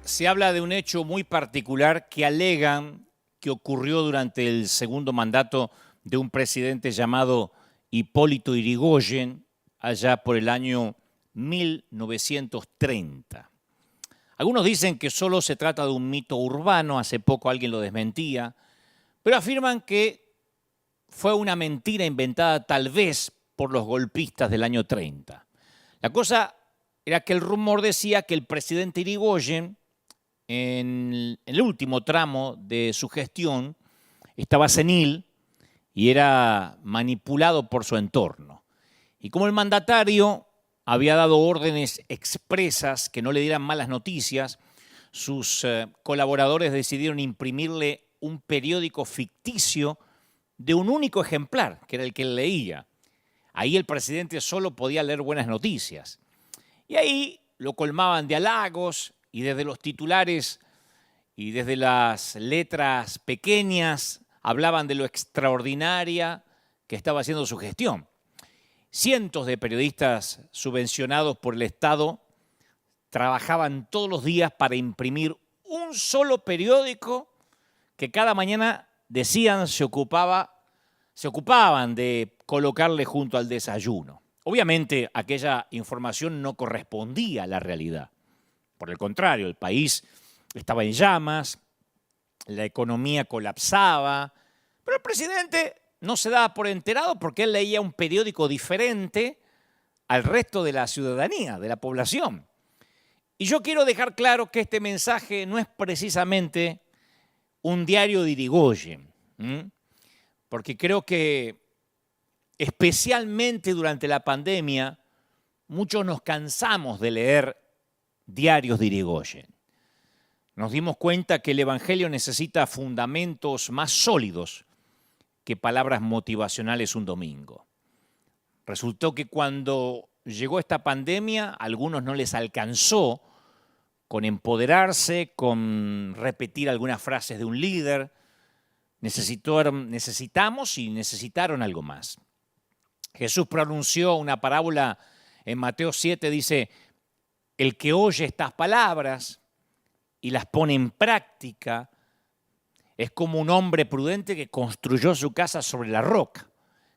Se habla de un hecho muy particular que alegan que ocurrió durante el segundo mandato de un presidente llamado Hipólito Yrigoyen, allá por el año 1930. Algunos dicen que solo se trata de un mito urbano, hace poco alguien lo desmentía, pero afirman que fue una mentira inventada tal vez por los golpistas del año 30. La cosa era que el rumor decía que el presidente Yrigoyen, en el último tramo de su gestión, estaba senil y era manipulado por su entorno. Y como el mandatario había dado órdenes expresas que no le dieran malas noticias, sus colaboradores decidieron imprimirle un periódico ficticio de un único ejemplar, que era el que él leía. Ahí el presidente solo podía leer buenas noticias. Y ahí lo colmaban de halagos y desde los titulares y desde las letras pequeñas hablaban de lo extraordinaria que estaba haciendo su gestión. Cientos de periodistas subvencionados por el Estado trabajaban todos los días para imprimir un solo periódico que cada mañana decían se ocupaban de colocarle junto al desayuno. Obviamente aquella información no correspondía a la realidad. Por el contrario, el país estaba en llamas, la economía colapsaba, pero el presidente no se daba por enterado porque él leía un periódico diferente al resto de la ciudadanía, de la población. Y yo quiero dejar claro que este mensaje no es precisamente un diario de Yrigoyen, porque creo que especialmente durante la pandemia muchos nos cansamos de leer diarios de Yrigoyen. Nos dimos cuenta que el Evangelio necesita fundamentos más sólidos que palabras motivacionales un domingo. Resultó que cuando llegó esta pandemia, a algunos no les alcanzó con empoderarse, con repetir algunas frases de un líder. Necesitamos y necesitaron algo más. Jesús pronunció una parábola en Mateo 7, dice: el que oye estas palabras y las pone en práctica es como un hombre prudente que construyó su casa sobre la roca.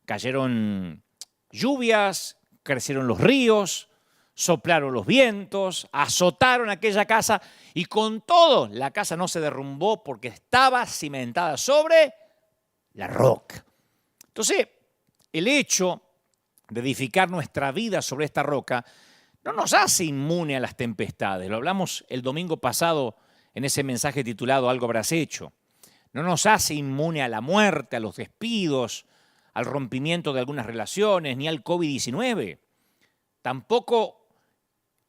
Cayeron lluvias, crecieron los ríos, soplaron los vientos, azotaron aquella casa y con todo la casa no se derrumbó porque estaba cimentada sobre la roca. Entonces, el hecho de edificar nuestra vida sobre esta roca no nos hace inmune a las tempestades. Lo hablamos el domingo pasado en ese mensaje titulado Algo habrás hecho. No nos hace inmune a la muerte, a los despidos, al rompimiento de algunas relaciones, ni al COVID-19. Tampoco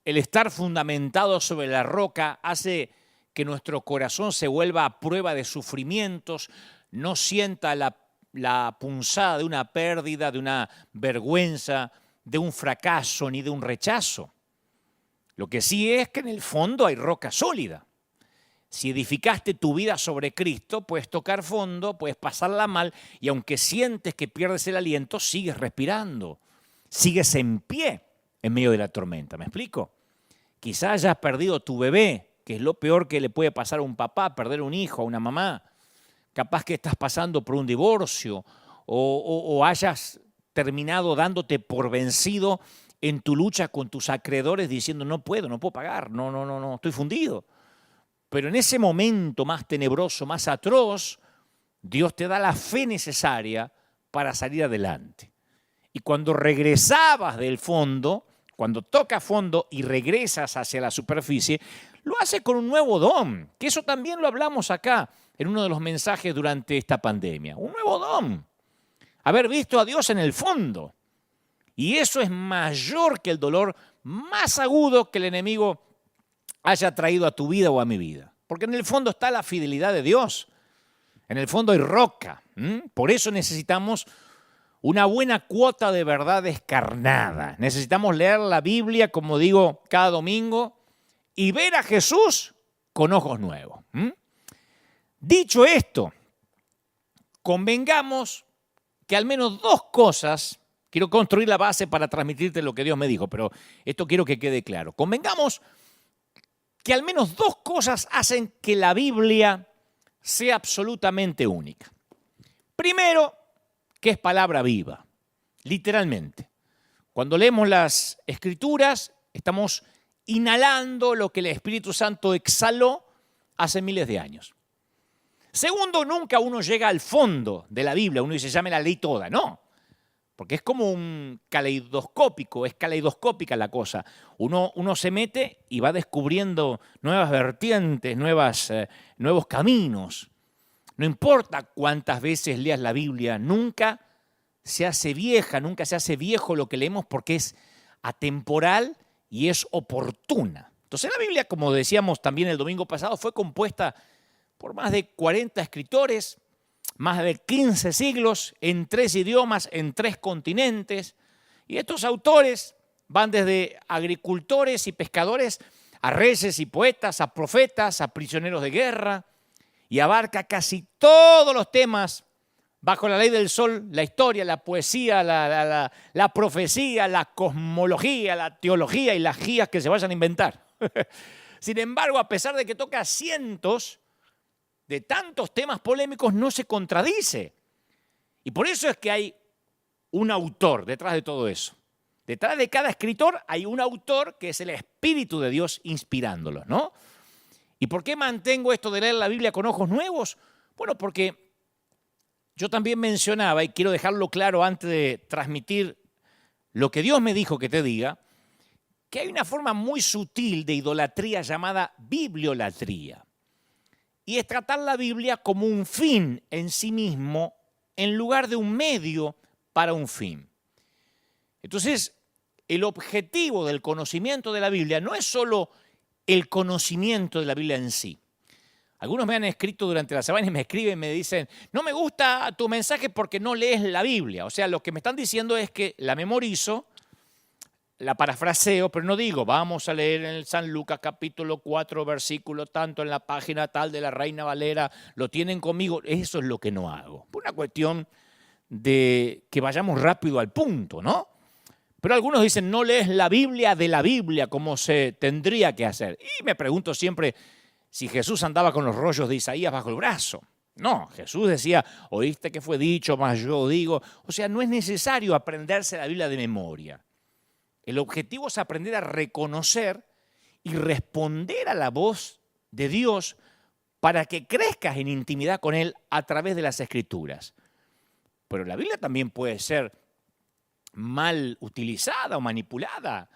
el estar fundamentado sobre la roca hace que nuestro corazón se vuelva a prueba de sufrimientos, no sienta la punzada de una pérdida, de una vergüenza, de un fracaso ni de un rechazo. Lo que sí es que en el fondo hay roca sólida. Si edificaste tu vida sobre Cristo, puedes tocar fondo, puedes pasarla mal y aunque sientes que pierdes el aliento, sigues respirando, sigues en pie en medio de la tormenta. ¿Me explico? Quizás hayas perdido tu bebé, que es lo peor que le puede pasar a un papá, perder un hijo, a una mamá. Capaz que estás pasando por un divorcio o hayas terminado dándote por vencido en tu lucha con tus acreedores diciendo no puedo pagar, no, estoy fundido. Pero en ese momento más tenebroso, más atroz, Dios te da la fe necesaria para salir adelante. Y cuando regresabas del fondo, cuando tocas fondo y regresas hacia la superficie, lo hace con un nuevo don, que eso también lo hablamos acá en uno de los mensajes durante esta pandemia. Un nuevo don. Haber visto a Dios en el fondo. Y eso es mayor que el dolor más agudo que el enemigo haya traído a tu vida o a mi vida. Porque en el fondo está la fidelidad de Dios. En el fondo hay roca. Por eso necesitamos una buena cuota de verdad descarnada. Necesitamos leer la Biblia, como digo, cada domingo y ver a Jesús con ojos nuevos. Dicho esto, convengamos que al menos dos cosas, quiero construir la base para transmitirte lo que Dios me dijo, pero esto quiero que quede claro. Convengamos que al menos dos cosas hacen que la Biblia sea absolutamente única. Primero, que es palabra viva, literalmente. Cuando leemos las Escrituras, estamos inhalando lo que el Espíritu Santo exhaló hace miles de años. Segundo, nunca uno llega al fondo de la Biblia, uno dice, ya me la leí toda, no. Porque es como un caleidoscópico, es caleidoscópica la cosa. Uno se mete y va descubriendo nuevas vertientes, nuevos caminos. No importa cuántas veces leas la Biblia, nunca se hace vieja, nunca se hace viejo lo que leemos porque es atemporal y es oportuna. Entonces la Biblia, como decíamos también el domingo pasado, fue compuesta por más de 40 escritores, más de 15 siglos, en 3 idiomas, en 3 continentes. Y estos autores van desde agricultores y pescadores a reyes y poetas, a profetas, a prisioneros de guerra, y abarca casi todos los temas bajo la ley del sol: la historia, la poesía, la profecía, la cosmología, la teología y las guías que se vayan a inventar. Sin embargo, a pesar de que toca cientos de tantos temas polémicos, no se contradice. Y por eso es que hay un autor detrás de todo eso. Detrás de cada escritor hay un autor que es el Espíritu de Dios inspirándolos, ¿no? ¿Y por qué mantengo esto de leer la Biblia con ojos nuevos? Bueno, porque yo también mencionaba, y quiero dejarlo claro antes de transmitir lo que Dios me dijo que te diga, que hay una forma muy sutil de idolatría llamada bibliolatría. Y es tratar la Biblia como un fin en sí mismo en lugar de un medio para un fin. Entonces, el objetivo del conocimiento de la Biblia no es solo el conocimiento de la Biblia en sí. Algunos me han escrito durante la semana y me escriben y me dicen, no me gusta tu mensaje porque no lees la Biblia. O sea, lo que me están diciendo es que la memorizo, la parafraseo, pero no digo, vamos a leer en el San Lucas capítulo 4, versículo tanto en la página tal de la Reina Valera, lo tienen conmigo. Eso es lo que no hago. Por una cuestión de que vayamos rápido al punto, ¿no? Pero algunos dicen, no lees la Biblia de la Biblia como se tendría que hacer. Y me pregunto siempre si Jesús andaba con los rollos de Isaías bajo el brazo. No, Jesús decía, oíste que fue dicho, mas yo digo. O sea, no es necesario aprenderse la Biblia de memoria. El objetivo es aprender a reconocer y responder a la voz de Dios para que crezcas en intimidad con Él a través de las Escrituras. Pero la Biblia también puede ser mal utilizada o manipulada.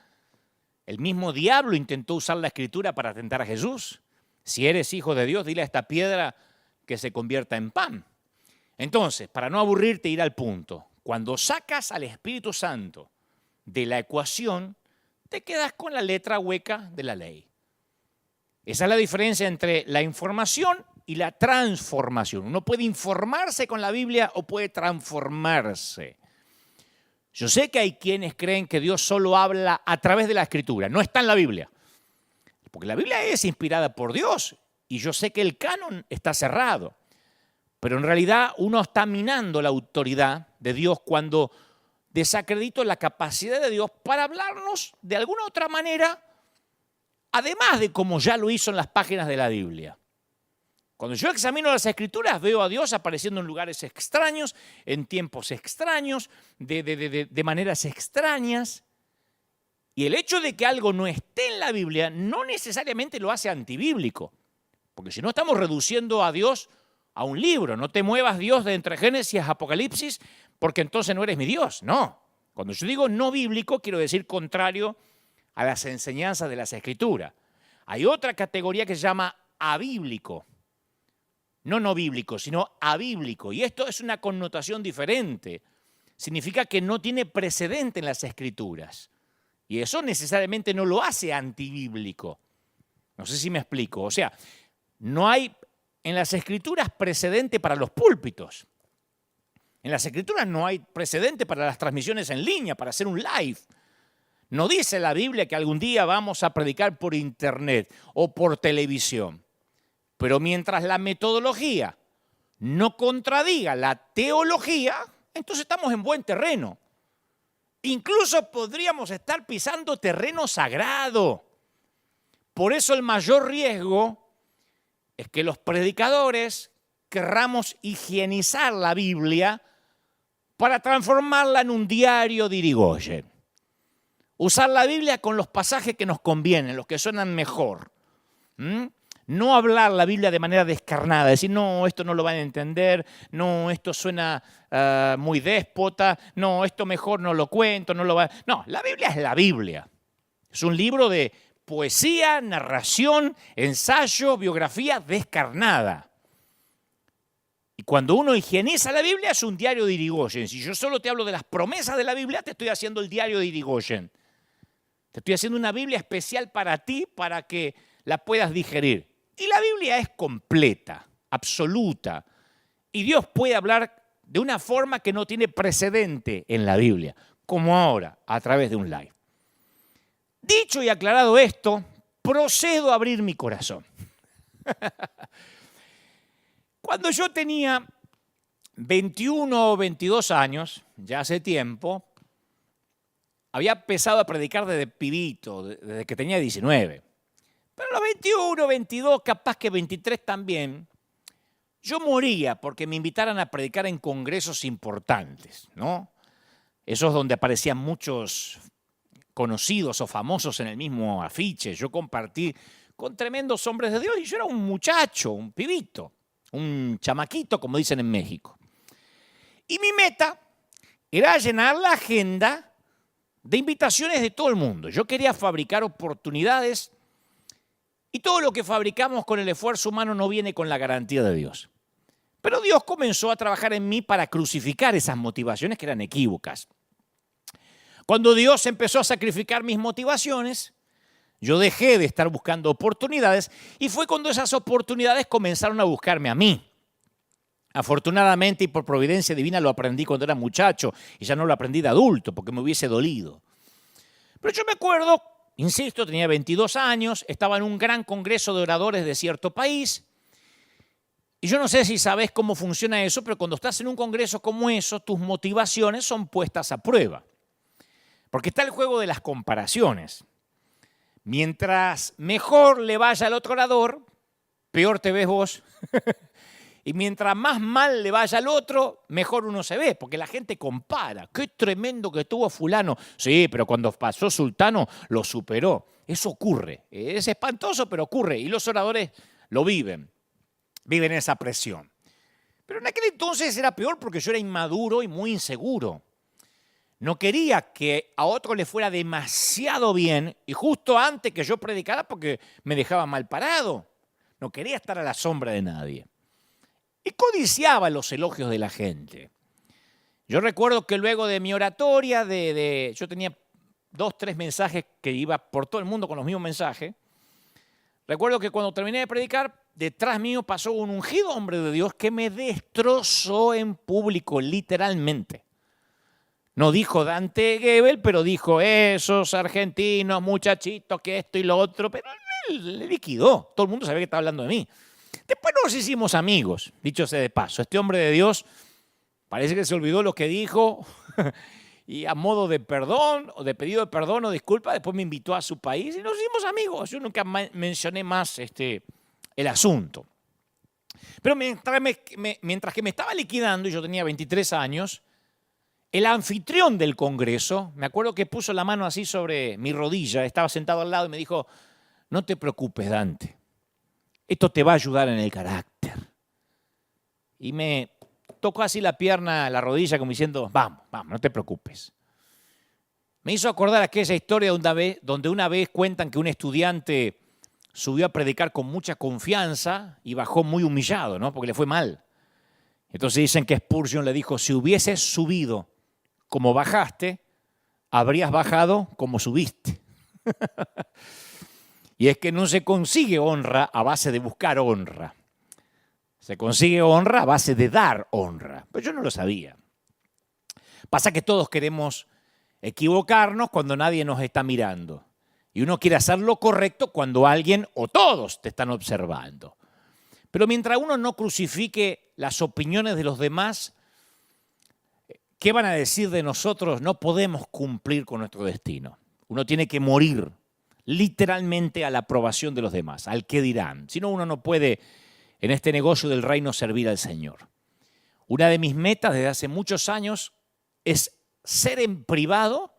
El mismo diablo intentó usar la Escritura para tentar a Jesús. Si eres hijo de Dios, dile a esta piedra que se convierta en pan. Entonces, para no aburrirte, ir al punto. Cuando sacas al Espíritu Santo de la ecuación, te quedas con la letra hueca de la ley. Esa es la diferencia entre la información y la transformación. Uno puede informarse con la Biblia o puede transformarse. Yo sé que hay quienes creen que Dios solo habla a través de la Escritura, no está en la Biblia. Porque la Biblia es inspirada por Dios y yo sé que el canon está cerrado. Pero en realidad uno está minando la autoridad de Dios cuando desacredito la capacidad de Dios para hablarnos de alguna otra manera, además de como ya lo hizo en las páginas de la Biblia. Cuando yo examino las Escrituras, veo a Dios apareciendo en lugares extraños, en tiempos extraños, de maneras extrañas. Y el hecho de que algo no esté en la Biblia no necesariamente lo hace antibíblico. Porque si no estamos reduciendo a Dios a un libro. No te muevas, Dios, de entre Génesis a Apocalipsis, porque entonces no eres mi Dios. No. Cuando yo digo no bíblico, quiero decir contrario a las enseñanzas de las Escrituras. Hay otra categoría que se llama abíblico. No bíblico, sino abíblico. Y esto es una connotación diferente. Significa que no tiene precedente en las Escrituras. Y eso necesariamente no lo hace antibíblico. No sé si me explico. O sea, no hay en las Escrituras precedente para los púlpitos. En las Escrituras no hay precedente para las transmisiones en línea, para hacer un live. No dice la Biblia que algún día vamos a predicar por internet o por televisión. Pero mientras la metodología no contradiga la teología, entonces estamos en buen terreno. Incluso podríamos estar pisando terreno sagrado. Por eso el mayor riesgo es que los predicadores querramos higienizar la Biblia para transformarla en un diario de Irigoyen. Usar la Biblia con los pasajes que nos convienen, los que suenan mejor. No hablar la Biblia de manera descarnada, decir, no, esto no lo van a entender, no, esto suena muy déspota, no, esto mejor no lo cuento, no lo va. No, la Biblia es la Biblia. Es un libro de poesía, narración, ensayo, biografía descarnada. Y cuando uno higieniza la Biblia es un diario de Irigoyen. Si yo solo te hablo de las promesas de la Biblia, te estoy haciendo el diario de Irigoyen. Te estoy haciendo una Biblia especial para ti, para que la puedas digerir. Y la Biblia es completa, absoluta. Y Dios puede hablar de una forma que no tiene precedente en la Biblia, como ahora, a través de un live. Dicho y aclarado esto, procedo a abrir mi corazón. Cuando yo tenía 21 o 22 años, ya hace tiempo, había empezado a predicar desde pibito, desde que tenía 19. Pero a los 21, 22, capaz que 23 también, yo moría porque me invitaran a predicar en congresos importantes, ¿no? Esos donde aparecían muchos conocidos o famosos en el mismo afiche. Yo compartí con tremendos hombres de Dios y yo era un muchacho, un pibito, un chamaquito, como dicen en México. Y mi meta era llenar la agenda de invitaciones de todo el mundo. Yo quería fabricar oportunidades y todo lo que fabricamos con el esfuerzo humano no viene con la garantía de Dios. Pero Dios comenzó a trabajar en mí para crucificar esas motivaciones que eran equívocas. Cuando Dios empezó a sacrificar mis motivaciones, yo dejé de estar buscando oportunidades y fue cuando esas oportunidades comenzaron a buscarme a mí. Afortunadamente y por providencia divina lo aprendí cuando era muchacho y ya no lo aprendí de adulto porque me hubiese dolido. Pero yo me acuerdo, insisto, tenía 22 años, estaba en un gran congreso de oradores de cierto país y yo no sé si sabes cómo funciona eso, pero cuando estás en un congreso como eso, tus motivaciones son puestas a prueba. Porque está el juego de las comparaciones. Mientras mejor le vaya al otro orador, peor te ves vos. Y mientras más mal le vaya al otro, mejor uno se ve, porque la gente compara. ¡Qué tremendo que estuvo fulano! Sí, pero cuando pasó sultano, lo superó. Eso ocurre. Es espantoso, pero ocurre. Y los oradores lo viven. Viven esa presión. Pero en aquel entonces era peor porque yo era inmaduro y muy inseguro. No quería que a otro le fuera demasiado bien y justo antes que yo predicara porque me dejaba mal parado. No quería estar a la sombra de nadie. Y codiciaba los elogios de la gente. Yo recuerdo que luego de mi oratoria, yo tenía 2, 3 mensajes que iba por todo el mundo con los mismos mensajes. Recuerdo que cuando terminé de predicar, detrás mío pasó un ungido hombre de Dios que me destrozó en público, literalmente. No dijo Dante Gebel, pero dijo esos argentinos, muchachitos, que esto y lo otro, pero él le liquidó. Todo el mundo sabía que estaba hablando de mí. Después nos hicimos amigos, dicho sea de paso. Este hombre de Dios parece que se olvidó lo que dijo y a modo de perdón o de pedido de perdón o disculpa, después me invitó a su país y nos hicimos amigos. Yo nunca mencioné más el asunto. Pero mientras que me estaba liquidando, y yo tenía 23 años, el anfitrión del congreso, me acuerdo que puso la mano así sobre mi rodilla, estaba sentado al lado y me dijo, no te preocupes, Dante, esto te va a ayudar en el carácter. Y me tocó así la pierna, la rodilla, como diciendo, vamos, no te preocupes. Me hizo acordar aquella historia donde una vez cuentan que un estudiante subió a predicar con mucha confianza y bajó muy humillado, ¿no? Porque le fue mal. Entonces dicen que Spurgeon le dijo, si hubieses subido como bajaste, habrías bajado como subiste. Y es que no se consigue honra a base de buscar honra. Se consigue honra a base de dar honra. Pero yo no lo sabía. Pasa que todos queremos equivocarnos cuando nadie nos está mirando. Y uno quiere hacer lo correcto cuando alguien o todos te están observando. Pero mientras uno no crucifique las opiniones de los demás, ¿qué van a decir de nosotros? No podemos cumplir con nuestro destino. Uno tiene que morir. literalmente a la aprobación de los demás, al qué dirán. Si no, uno no puede en este negocio del reino servir al Señor. Una de mis metas desde hace muchos años es ser en privado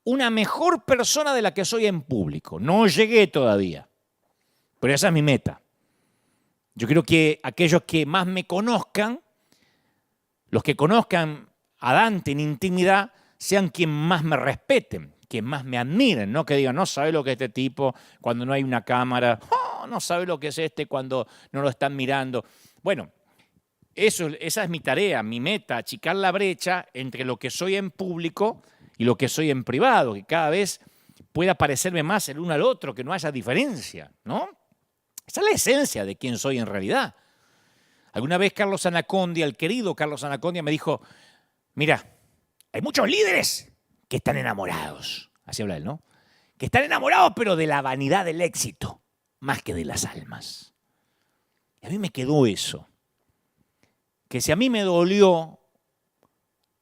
una mejor persona de la que soy en público. No llegué todavía, pero esa es mi meta. Yo creo que aquellos que más me conozcan, los que conozcan a Dante en intimidad, sean quien más me respeten, quien más me admiren, no que digan, no sabe lo que es este tipo cuando no hay una cámara, oh, no sabe lo que es este cuando no lo están mirando. Bueno, esa es mi tarea, mi meta, achicar la brecha entre lo que soy en público y lo que soy en privado, que cada vez pueda parecerme más el uno al otro, que no haya diferencia, ¿no? Esa es la esencia de quién soy en realidad. Alguna vez Carlos Anacondia, el querido Carlos Anacondia, me dijo, mira, hay muchos líderes que están enamorados, así habla él, ¿no? Que están enamorados pero de la vanidad del éxito, más que de las almas. Y a mí me quedó eso, que si a mí me dolió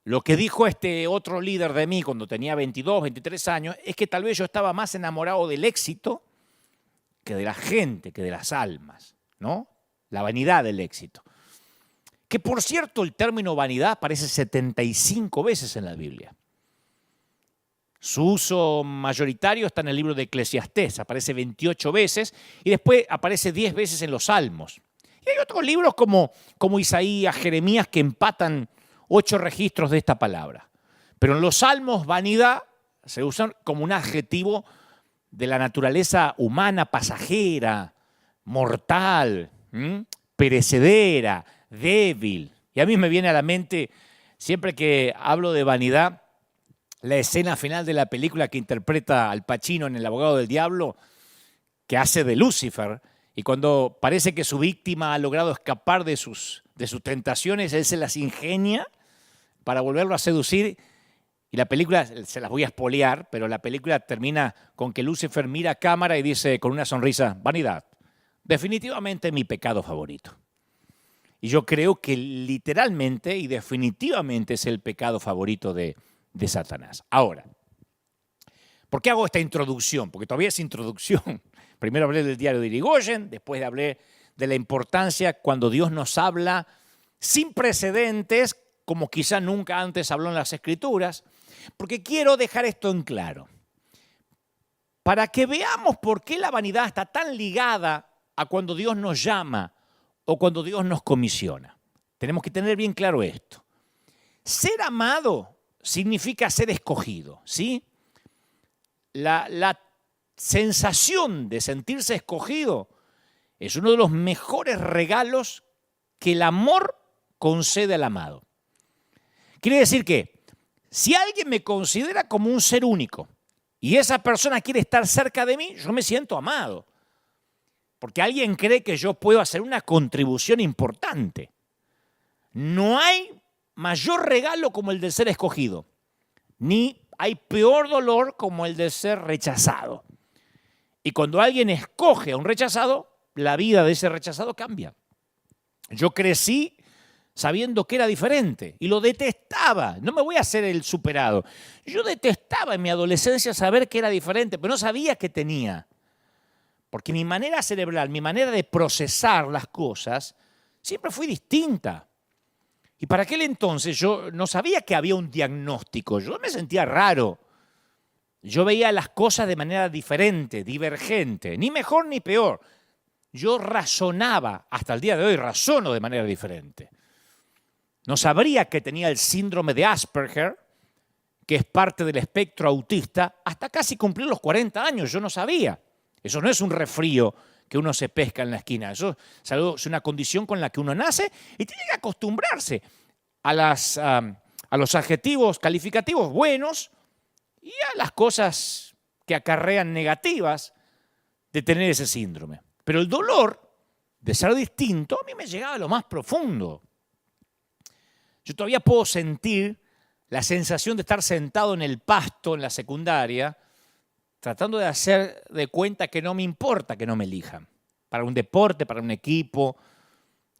lo que dijo este otro líder de mí cuando tenía 22, 23 años, es que tal vez yo estaba más enamorado del éxito que de la gente, que de las almas, ¿no? La vanidad del éxito. Que por cierto, el término vanidad aparece 75 veces en la Biblia. Su uso mayoritario está en el libro de Eclesiastés, aparece 28 veces y después aparece 10 veces en los Salmos. Y hay otros libros como Isaías, Jeremías, que empatan 8 registros de esta palabra. Pero en los Salmos, vanidad se usa como un adjetivo de la naturaleza humana, pasajera, mortal, perecedera, débil. Y a mí me viene a la mente, siempre que hablo de vanidad, la escena final de la película que interpreta Al Pacino en El abogado del diablo, que hace de Lucifer, y cuando parece que su víctima ha logrado escapar de sus tentaciones, él se las ingenia para volverlo a seducir. Y la película, se las voy a espolear, pero la película termina con que Lucifer mira a cámara y dice con una sonrisa, vanidad, definitivamente mi pecado favorito. Y yo creo que literalmente y definitivamente es el pecado favorito de Satanás. Ahora, ¿por qué hago esta introducción? Porque todavía es introducción. Primero hablé del diario de Irigoyen, después hablé de la importancia cuando Dios nos habla sin precedentes, como quizá nunca antes habló en las Escrituras, porque quiero dejar esto en claro. Para que veamos por qué la vanidad está tan ligada a cuando Dios nos llama o cuando Dios nos comisiona. Tenemos que tener bien claro esto. Ser amado significa ser escogido, ¿sí? La sensación de sentirse escogido es uno de los mejores regalos que el amor concede al amado. Quiere decir que si alguien me considera como un ser único y esa persona quiere estar cerca de mí, yo me siento amado. Porque alguien cree que yo puedo hacer una contribución importante. No hay mayor regalo como el de ser escogido, ni hay peor dolor como el de ser rechazado. Y cuando alguien escoge a un rechazado, la vida de ese rechazado cambia. Yo crecí sabiendo que era diferente y lo detestaba. No me voy a hacer el superado. Yo detestaba en mi adolescencia saber que era diferente, pero no sabía qué tenía. Porque mi manera cerebral, mi manera de procesar las cosas, siempre fue distinta. Y para aquel entonces yo no sabía que había un diagnóstico. Yo me sentía raro. Yo veía las cosas de manera diferente, divergente, ni mejor ni peor. Yo razonaba, hasta el día de hoy razono de manera diferente. No sabría que tenía el síndrome de Asperger, que es parte del espectro autista, hasta casi cumplir los 40 años. Yo no sabía. Eso no es un resfrío que uno se pesca en la esquina. Eso es una condición con la que uno nace y tiene que acostumbrarse a los adjetivos calificativos buenos y a las cosas que acarrean negativas de tener ese síndrome. Pero el dolor de ser distinto a mí me llegaba a lo más profundo. Yo todavía puedo sentir la sensación de estar sentado en el pasto en la secundaria, tratando de hacer de cuenta que no me importa que no me elijan. Para un deporte, para un equipo.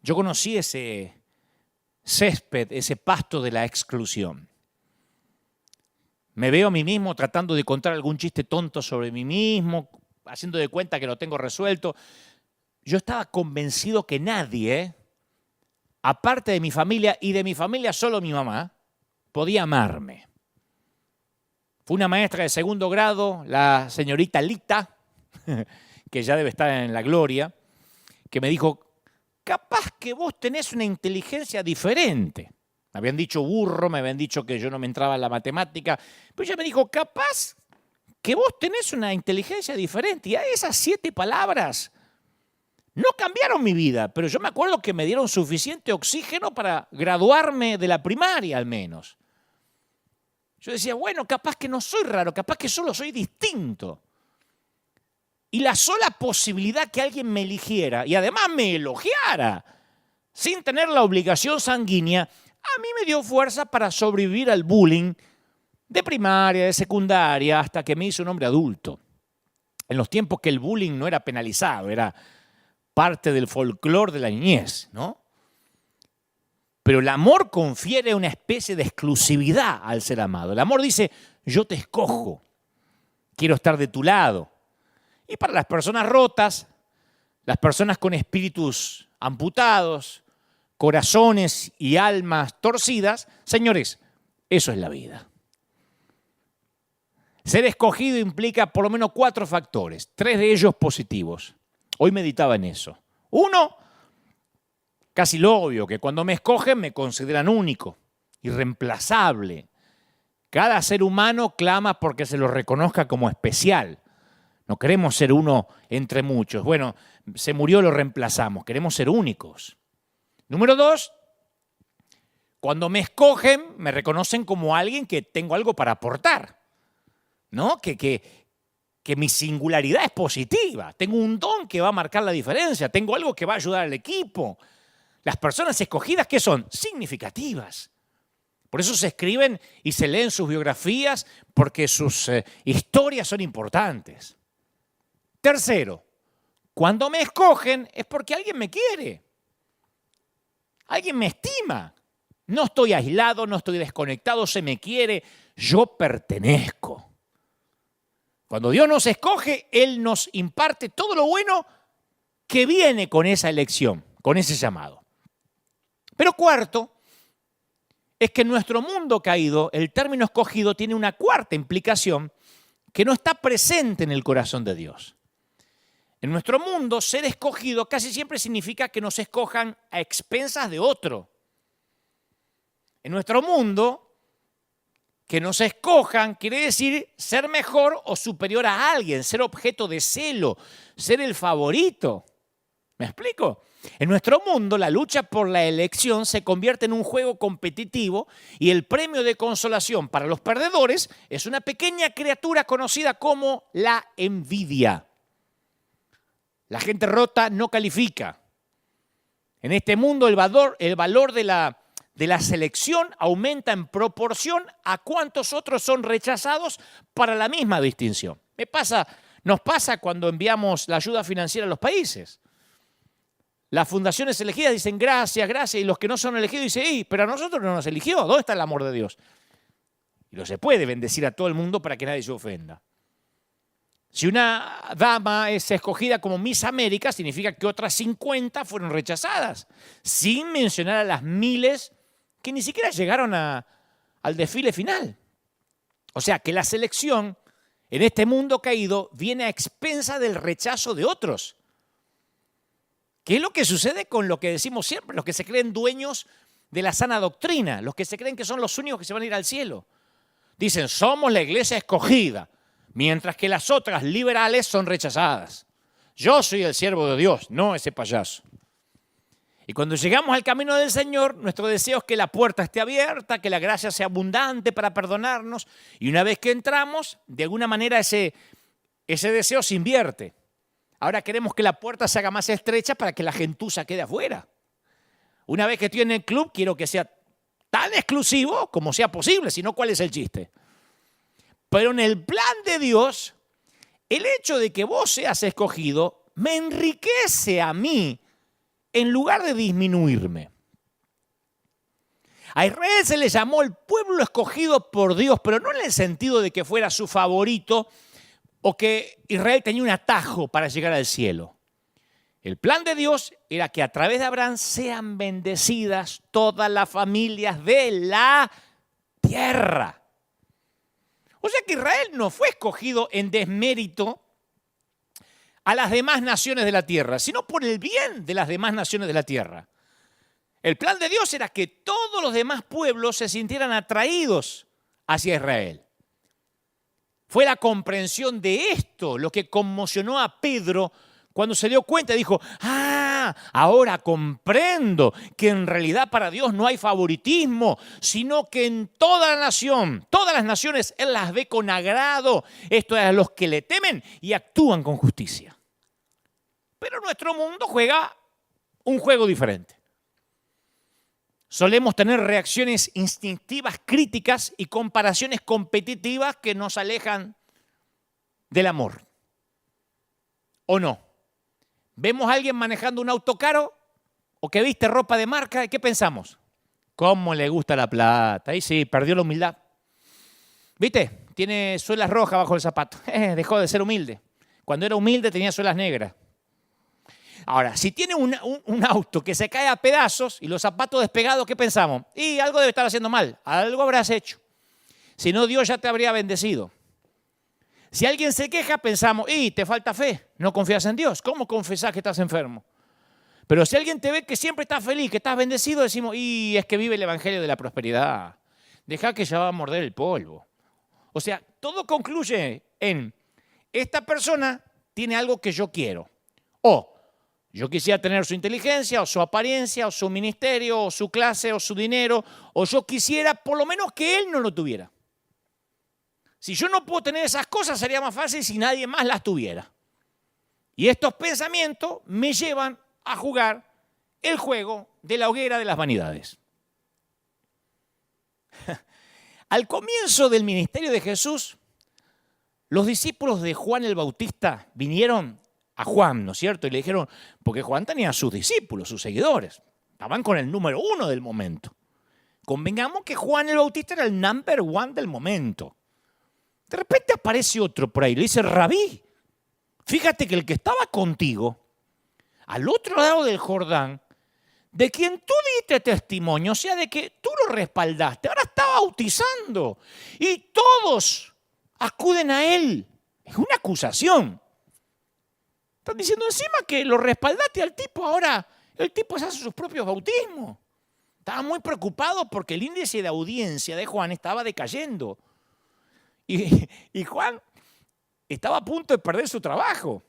Yo conocí ese césped, ese pasto de la exclusión. Me veo a mí mismo tratando de contar algún chiste tonto sobre mí mismo, haciendo de cuenta que lo tengo resuelto. Yo estaba convencido que nadie, aparte de mi familia y de mi familia solo mi mamá, podía amarme. Fue una maestra de segundo grado, la señorita Lita, que ya debe estar en la gloria, que me dijo, capaz que vos tenés una inteligencia diferente. Me habían dicho burro, me habían dicho que yo no me entraba en la matemática, pero ella me dijo, capaz que vos tenés una inteligencia diferente. Y a esas 7 palabras no cambiaron mi vida, pero yo me acuerdo que me dieron suficiente oxígeno para graduarme de la primaria al menos. Yo decía, bueno, capaz que no soy raro, capaz que solo soy distinto. Y la sola posibilidad que alguien me eligiera y además me elogiara, sin tener la obligación sanguínea, a mí me dio fuerza para sobrevivir al bullying de primaria, de secundaria, hasta que me hice un hombre adulto. En los tiempos que el bullying no era penalizado, era parte del folclore de la niñez, ¿no? Pero el amor confiere una especie de exclusividad al ser amado. El amor dice, yo te escojo, quiero estar de tu lado. Y para las personas rotas, las personas con espíritus amputados, corazones y almas torcidas, señores, eso es la vida. Ser escogido implica por lo menos 4 factores, 3 de ellos positivos. Hoy meditaba en eso. 1, casi lo obvio, que cuando me escogen me consideran único, irreemplazable. Cada ser humano clama porque se lo reconozca como especial. No queremos ser uno entre muchos. Bueno, se murió, lo reemplazamos. Queremos ser únicos. Número 2, cuando me escogen, me reconocen como alguien que tengo algo para aportar, ¿no? Que mi singularidad es positiva. Tengo un don que va a marcar la diferencia. Tengo algo que va a ayudar al equipo. Las personas escogidas, ¿qué son? Significativas. Por eso se escriben y se leen sus biografías, porque sus historias son importantes. Tercero, cuando me escogen es porque alguien me quiere. Alguien me estima. No estoy aislado, no estoy desconectado, se me quiere, yo pertenezco. Cuando Dios nos escoge, Él nos imparte todo lo bueno que viene con esa elección, con ese llamado. Pero cuarto, es que en nuestro mundo caído, el término escogido tiene una cuarta implicación que no está presente en el corazón de Dios. En nuestro mundo, ser escogido casi siempre significa que nos escojan a expensas de otro. En nuestro mundo, que nos escojan quiere decir ser mejor o superior a alguien, ser objeto de celo, ser el favorito. ¿Me explico? En nuestro mundo, la lucha por la elección se convierte en un juego competitivo y el premio de consolación para los perdedores es una pequeña criatura conocida como la envidia. La gente rota no califica. En este mundo el valor de la selección aumenta en proporción a cuántos otros son rechazados para la misma distinción. Nos pasa cuando enviamos la ayuda financiera a los países. Las fundaciones elegidas dicen gracias, gracias, y los que no son elegidos dicen, pero a nosotros no nos eligió, ¿dónde está el amor de Dios? Y no se puede bendecir a todo el mundo para que nadie se ofenda. Si una dama es escogida como Miss América, significa que otras 50 fueron rechazadas, sin mencionar a las miles que ni siquiera llegaron al desfile final. O sea, que la selección en este mundo caído viene a expensa del rechazo de otros. ¿Qué es lo que sucede con lo que decimos siempre? Los que se creen dueños de la sana doctrina, los que se creen que son los únicos que se van a ir al cielo. Dicen, somos la iglesia escogida, mientras que las otras liberales son rechazadas. Yo soy el siervo de Dios, no ese payaso. Y cuando llegamos al camino del Señor, nuestro deseo es que la puerta esté abierta, que la gracia sea abundante para perdonarnos. Y una vez que entramos, de alguna manera ese deseo se invierte. Ahora queremos que la puerta se haga más estrecha para que la gentuza quede afuera. Una vez que estoy en el club, quiero que sea tan exclusivo como sea posible, si no, ¿cuál es el chiste? Pero en el plan de Dios, el hecho de que vos seas escogido me enriquece a mí en lugar de disminuirme. A Israel se le llamó el pueblo escogido por Dios, pero no en el sentido de que fuera su favorito o que Israel tenía un atajo para llegar al cielo. El plan de Dios era que a través de Abraham sean bendecidas todas las familias de la tierra. O sea que Israel no fue escogido en desmérito a las demás naciones de la tierra, sino por el bien de las demás naciones de la tierra. El plan de Dios era que todos los demás pueblos se sintieran atraídos hacia Israel. Fue la comprensión de esto lo que conmocionó a Pedro cuando se dio cuenta y dijo, ahora comprendo que en realidad para Dios no hay favoritismo, sino que en toda la nación, todas las naciones, Él las ve con agrado. Esto es a los que le temen y actúan con justicia. Pero nuestro mundo juega un juego diferente. Solemos tener reacciones instintivas, críticas y comparaciones competitivas que nos alejan del amor. ¿O no? Vemos a alguien manejando un auto caro o que viste ropa de marca y ¿qué pensamos? ¿Cómo le gusta la plata? Ahí sí, perdió la humildad. ¿Viste? Tiene suelas rojas bajo el zapato. Dejó de ser humilde. Cuando era humilde tenía suelas negras. Ahora, si tiene un auto que se cae a pedazos y los zapatos despegados, ¿qué pensamos? Y algo debe estar haciendo mal, algo habrás hecho. Si no, Dios ya te habría bendecido. Si alguien se queja, pensamos, te falta fe, no confías en Dios. ¿Cómo confesás que estás enfermo? Pero si alguien te ve que siempre estás feliz, que estás bendecido, decimos, es que vive el evangelio de la prosperidad. Deja que ya va a morder el polvo. O sea, todo concluye en, esta persona tiene algo que yo quiero. O yo quisiera tener su inteligencia, o su apariencia, o su ministerio, o su clase, o su dinero, o yo quisiera por lo menos que él no lo tuviera. Si yo no puedo tener esas cosas, sería más fácil si nadie más las tuviera. Y estos pensamientos me llevan a jugar el juego de la hoguera de las vanidades. Al comienzo del ministerio de Jesús, los discípulos de Juan el Bautista vinieron a Juan, ¿no es cierto? Y le dijeron, porque Juan tenía a sus discípulos, sus seguidores. Estaban con el número 1 del momento. Convengamos que Juan el Bautista era el number 1 del momento. De repente aparece otro por ahí, le dice, Rabí, fíjate que el que estaba contigo, al otro lado del Jordán, de quien tú diste testimonio, o sea, de que tú lo respaldaste, ahora está bautizando. Y todos acuden a él. Es una acusación. Están diciendo encima que lo respaldaste al tipo, ahora el tipo se hace sus propios bautismos. Estaba muy preocupado porque el índice de audiencia de Juan estaba decayendo. Y Juan estaba a punto de perder su trabajo.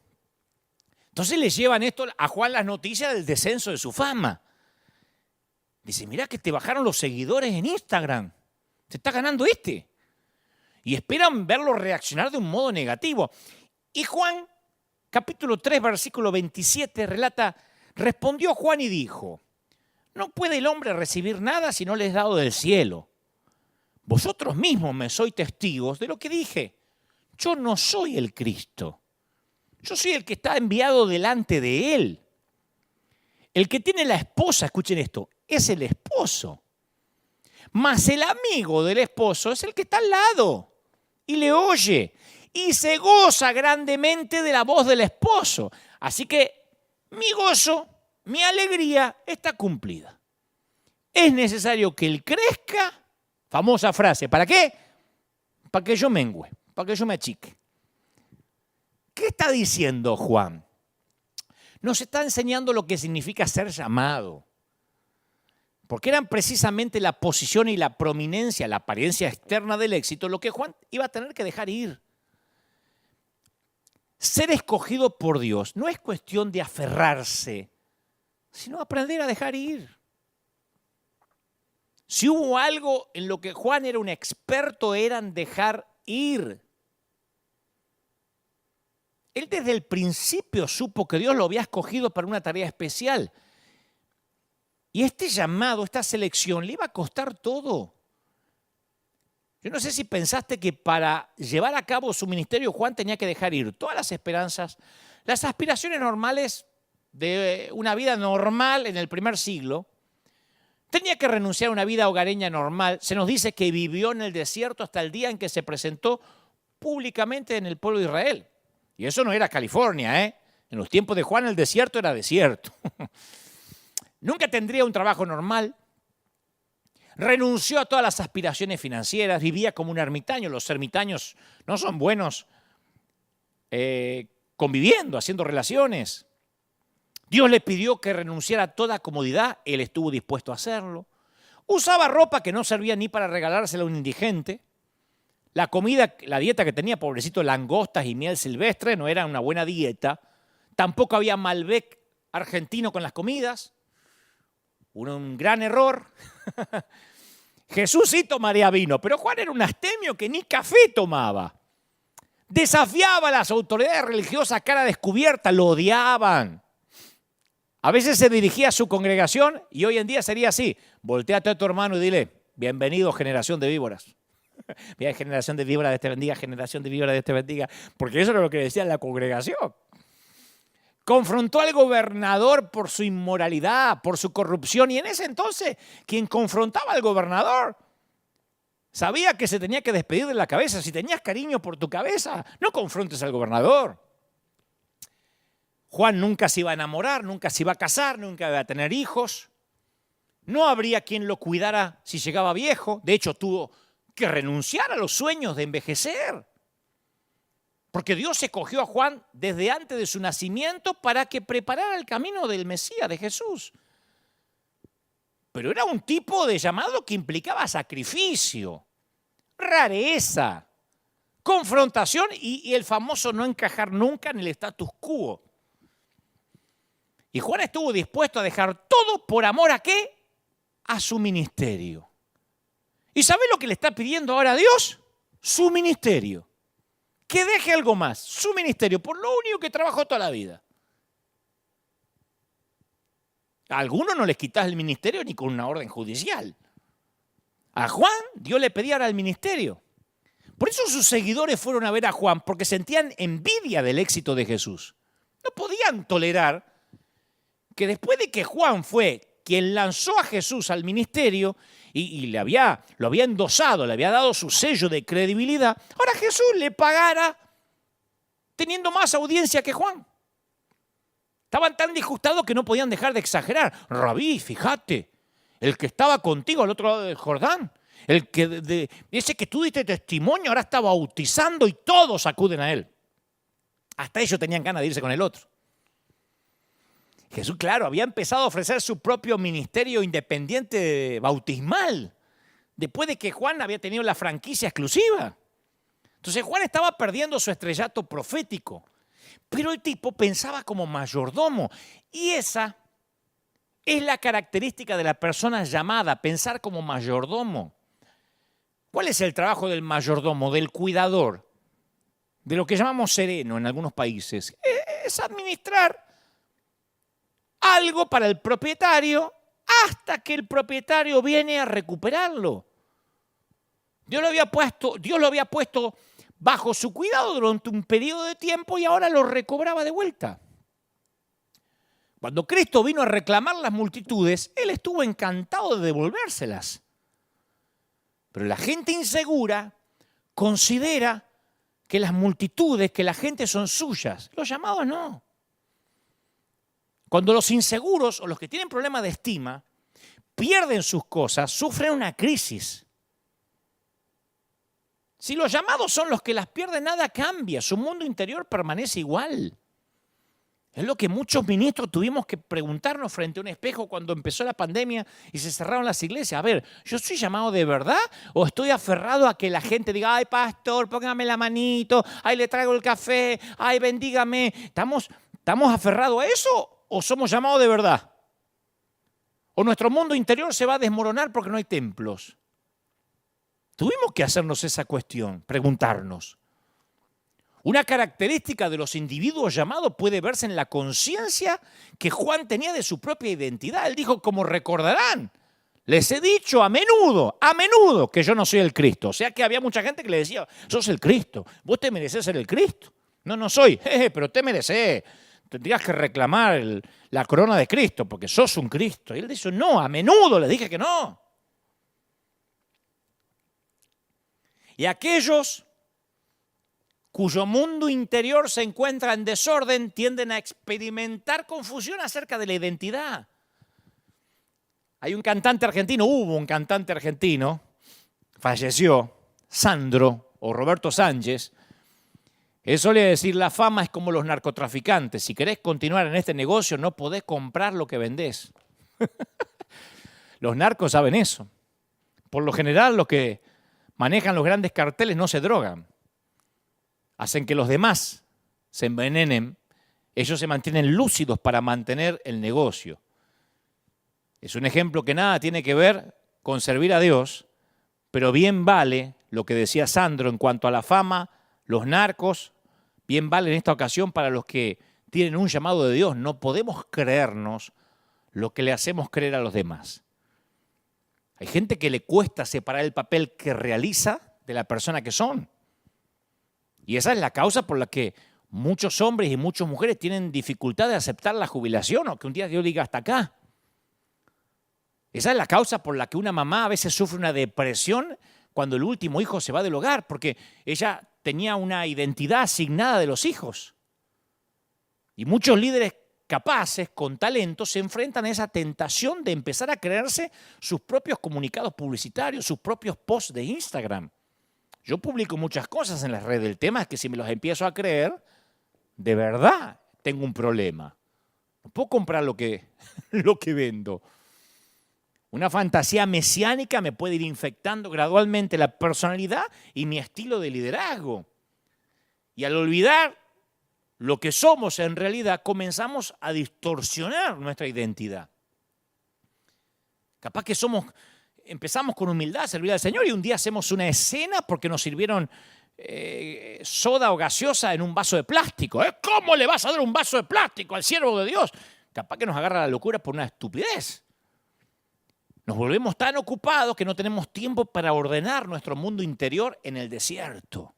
Entonces le llevan esto a Juan las noticias del descenso de su fama. Dice, mirá que te bajaron los seguidores en Instagram. Te está ganando este. Y esperan verlo reaccionar de un modo negativo. Y Juan, capítulo 3, versículo 27, relata, respondió Juan y dijo, no puede el hombre recibir nada si no le es dado del cielo. Vosotros mismos me sois testigos de lo que dije. Yo no soy el Cristo. Yo soy el que está enviado delante de él. El que tiene la esposa, escuchen esto, es el esposo. Mas el amigo del esposo es el que está al lado y le oye y se goza grandemente de la voz del esposo. Así que mi gozo, mi alegría está cumplida. Es necesario que él crezca, famosa frase, ¿para qué? Para que yo mengüe, para que yo me achique. ¿Qué está diciendo Juan? Nos está enseñando lo que significa ser llamado. Porque eran precisamente la posición y la prominencia, la apariencia externa del éxito, lo que Juan iba a tener que dejar ir. Ser escogido por Dios no es cuestión de aferrarse, sino aprender a dejar ir. Si hubo algo en lo que Juan era un experto, era en dejar ir. Él desde el principio supo que Dios lo había escogido para una tarea especial. Y este llamado, esta selección, le iba a costar todo. Yo no sé si pensaste que para llevar a cabo su ministerio Juan tenía que dejar ir todas las esperanzas, las aspiraciones normales de una vida normal en el primer siglo. Tenía que renunciar a una vida hogareña normal. Se nos dice que vivió en el desierto hasta el día en que se presentó públicamente en el pueblo de Israel. Y eso no era California, ¿eh? En los tiempos de Juan el desierto era desierto. Nunca tendría un trabajo normal. Renunció a todas las aspiraciones financieras, vivía como un ermitaño. Los ermitaños no son buenos conviviendo, haciendo relaciones. Dios le pidió que renunciara a toda comodidad, él estuvo dispuesto a hacerlo. Usaba ropa que no servía ni para regalársela a un indigente. La comida, la dieta que tenía, pobrecito, langostas y miel silvestre, no era una buena dieta. Tampoco había Malbec argentino con las comidas. Un gran error. Jesús sí tomaría vino, pero Juan era un astemio que ni café tomaba. Desafiaba a las autoridades religiosas a cara descubierta, lo odiaban. A veces se dirigía a su congregación y hoy en día sería así. Voltéate a tu hermano y dile, bienvenido generación de víboras. Mira, generación de víboras, Dios te bendiga, generación de víboras, Dios te bendiga. Porque eso era lo que decía la congregación. Confrontó al gobernador por su inmoralidad, por su corrupción. Y en ese entonces, quien confrontaba al gobernador sabía que se tenía que despedir de la cabeza. Si tenías cariño por tu cabeza, no confrontes al gobernador. Juan nunca se iba a enamorar, nunca se iba a casar, nunca iba a tener hijos. No habría quien lo cuidara si llegaba viejo. De hecho, tuvo que renunciar a los sueños de envejecer. Porque Dios escogió a Juan desde antes de su nacimiento para que preparara el camino del Mesías, de Jesús. Pero era un tipo de llamado que implicaba sacrificio, rareza, confrontación y el famoso no encajar nunca en el status quo. Y Juan estuvo dispuesto a dejar todo por amor ¿a qué? A su ministerio. ¿Y sabe lo que le está pidiendo ahora a Dios? Su ministerio. Que deje algo más, su ministerio, por lo único que trabajó toda la vida. A algunos no les quitas el ministerio ni con una orden judicial. A Juan, Dios le pedía ahora el ministerio. Por eso sus seguidores fueron a ver a Juan, porque sentían envidia del éxito de Jesús. No podían tolerar que después de que Juan fue quien lanzó a Jesús al ministerio y lo había endosado, le había dado su sello de credibilidad, ahora Jesús le pagara teniendo más audiencia que Juan. Estaban tan disgustados que no podían dejar de exagerar. Rabí, fíjate, el que estaba contigo al otro lado del Jordán, ese que tú diste testimonio ahora está bautizando y todos acuden a él. Hasta ellos tenían ganas de irse con el otro. Jesús, claro, había empezado a ofrecer su propio ministerio independiente bautismal, después de que Juan había tenido la franquicia exclusiva. Entonces Juan estaba perdiendo su estrellato profético, pero el tipo pensaba como mayordomo. Y esa es la característica de la persona llamada, pensar como mayordomo. ¿Cuál es el trabajo del mayordomo, del cuidador? De lo que llamamos sereno en algunos países. Es administrar algo para el propietario hasta que el propietario viene a recuperarlo. Dios lo había puesto bajo su cuidado durante un periodo de tiempo y ahora lo recobraba de vuelta. Cuando Cristo vino a reclamar las multitudes, Él estuvo encantado de devolvérselas. Pero la gente insegura considera que las multitudes, que la gente son suyas. Los llamados no. Cuando los inseguros o los que tienen problemas de estima pierden sus cosas, sufren una crisis. Si los llamados son los que las pierden, nada cambia. Su mundo interior permanece igual. Es lo que muchos ministros tuvimos que preguntarnos frente a un espejo cuando empezó la pandemia y se cerraron las iglesias. A ver, ¿yo soy llamado de verdad o estoy aferrado a que la gente diga, ay, pastor, póngame la manito, ay, le traigo el café, ay, bendígame? ¿Estamos aferrados a eso o somos llamados de verdad? ¿O nuestro mundo interior se va a desmoronar porque no hay templos? Tuvimos que hacernos esa cuestión, preguntarnos. Una característica de los individuos llamados puede verse en la conciencia que Juan tenía de su propia identidad. Él dijo, como recordarán, les he dicho a menudo, que yo no soy el Cristo. O sea que había mucha gente que le decía, sos el Cristo, vos te merecés ser el Cristo. No soy, pero te merecés. tendrías que reclamar la corona de Cristo, porque sos un Cristo. Y él dice, no, a menudo le dije que no. Y aquellos cuyo mundo interior se encuentra en desorden tienden a experimentar confusión acerca de la identidad. Hubo un cantante argentino, falleció, Sandro o Roberto Sánchez. Él solía decir, la fama es como los narcotraficantes. Si querés continuar en este negocio, no podés comprar lo que vendés. Los narcos saben eso. Por lo general, los que manejan los grandes carteles no se drogan. Hacen que los demás se envenenen. Ellos se mantienen lúcidos para mantener el negocio. Es un ejemplo que nada tiene que ver con servir a Dios, pero bien vale lo que decía Sandro en cuanto a la fama, los narcos, bien vale en esta ocasión para los que tienen un llamado de Dios. No podemos creernos lo que le hacemos creer a los demás. Hay gente que le cuesta separar el papel que realiza de la persona que son. Y esa es la causa por la que muchos hombres y muchas mujeres tienen dificultad de aceptar la jubilación o que un día Dios diga hasta acá. Esa es la causa por la que una mamá a veces sufre una depresión cuando el último hijo se va del hogar, porque ella tenía una identidad asignada de los hijos. Y muchos líderes capaces, con talento, se enfrentan a esa tentación de empezar a creerse sus propios comunicados publicitarios, sus propios posts de Instagram. Yo publico muchas cosas en las redes. El tema es que si me los empiezo a creer, de verdad tengo un problema. No puedo comprar lo que vendo. Una fantasía mesiánica me puede ir infectando gradualmente la personalidad y mi estilo de liderazgo. Y al olvidar lo que somos en realidad, comenzamos a distorsionar nuestra identidad. Capaz que empezamos con humildad a servir al Señor y un día hacemos una escena porque nos sirvieron soda o gaseosa en un vaso de plástico. ¿Cómo le vas a dar un vaso de plástico al siervo de Dios? Capaz que nos agarra la locura por una estupidez. Nos volvemos tan ocupados que no tenemos tiempo para ordenar nuestro mundo interior en el desierto.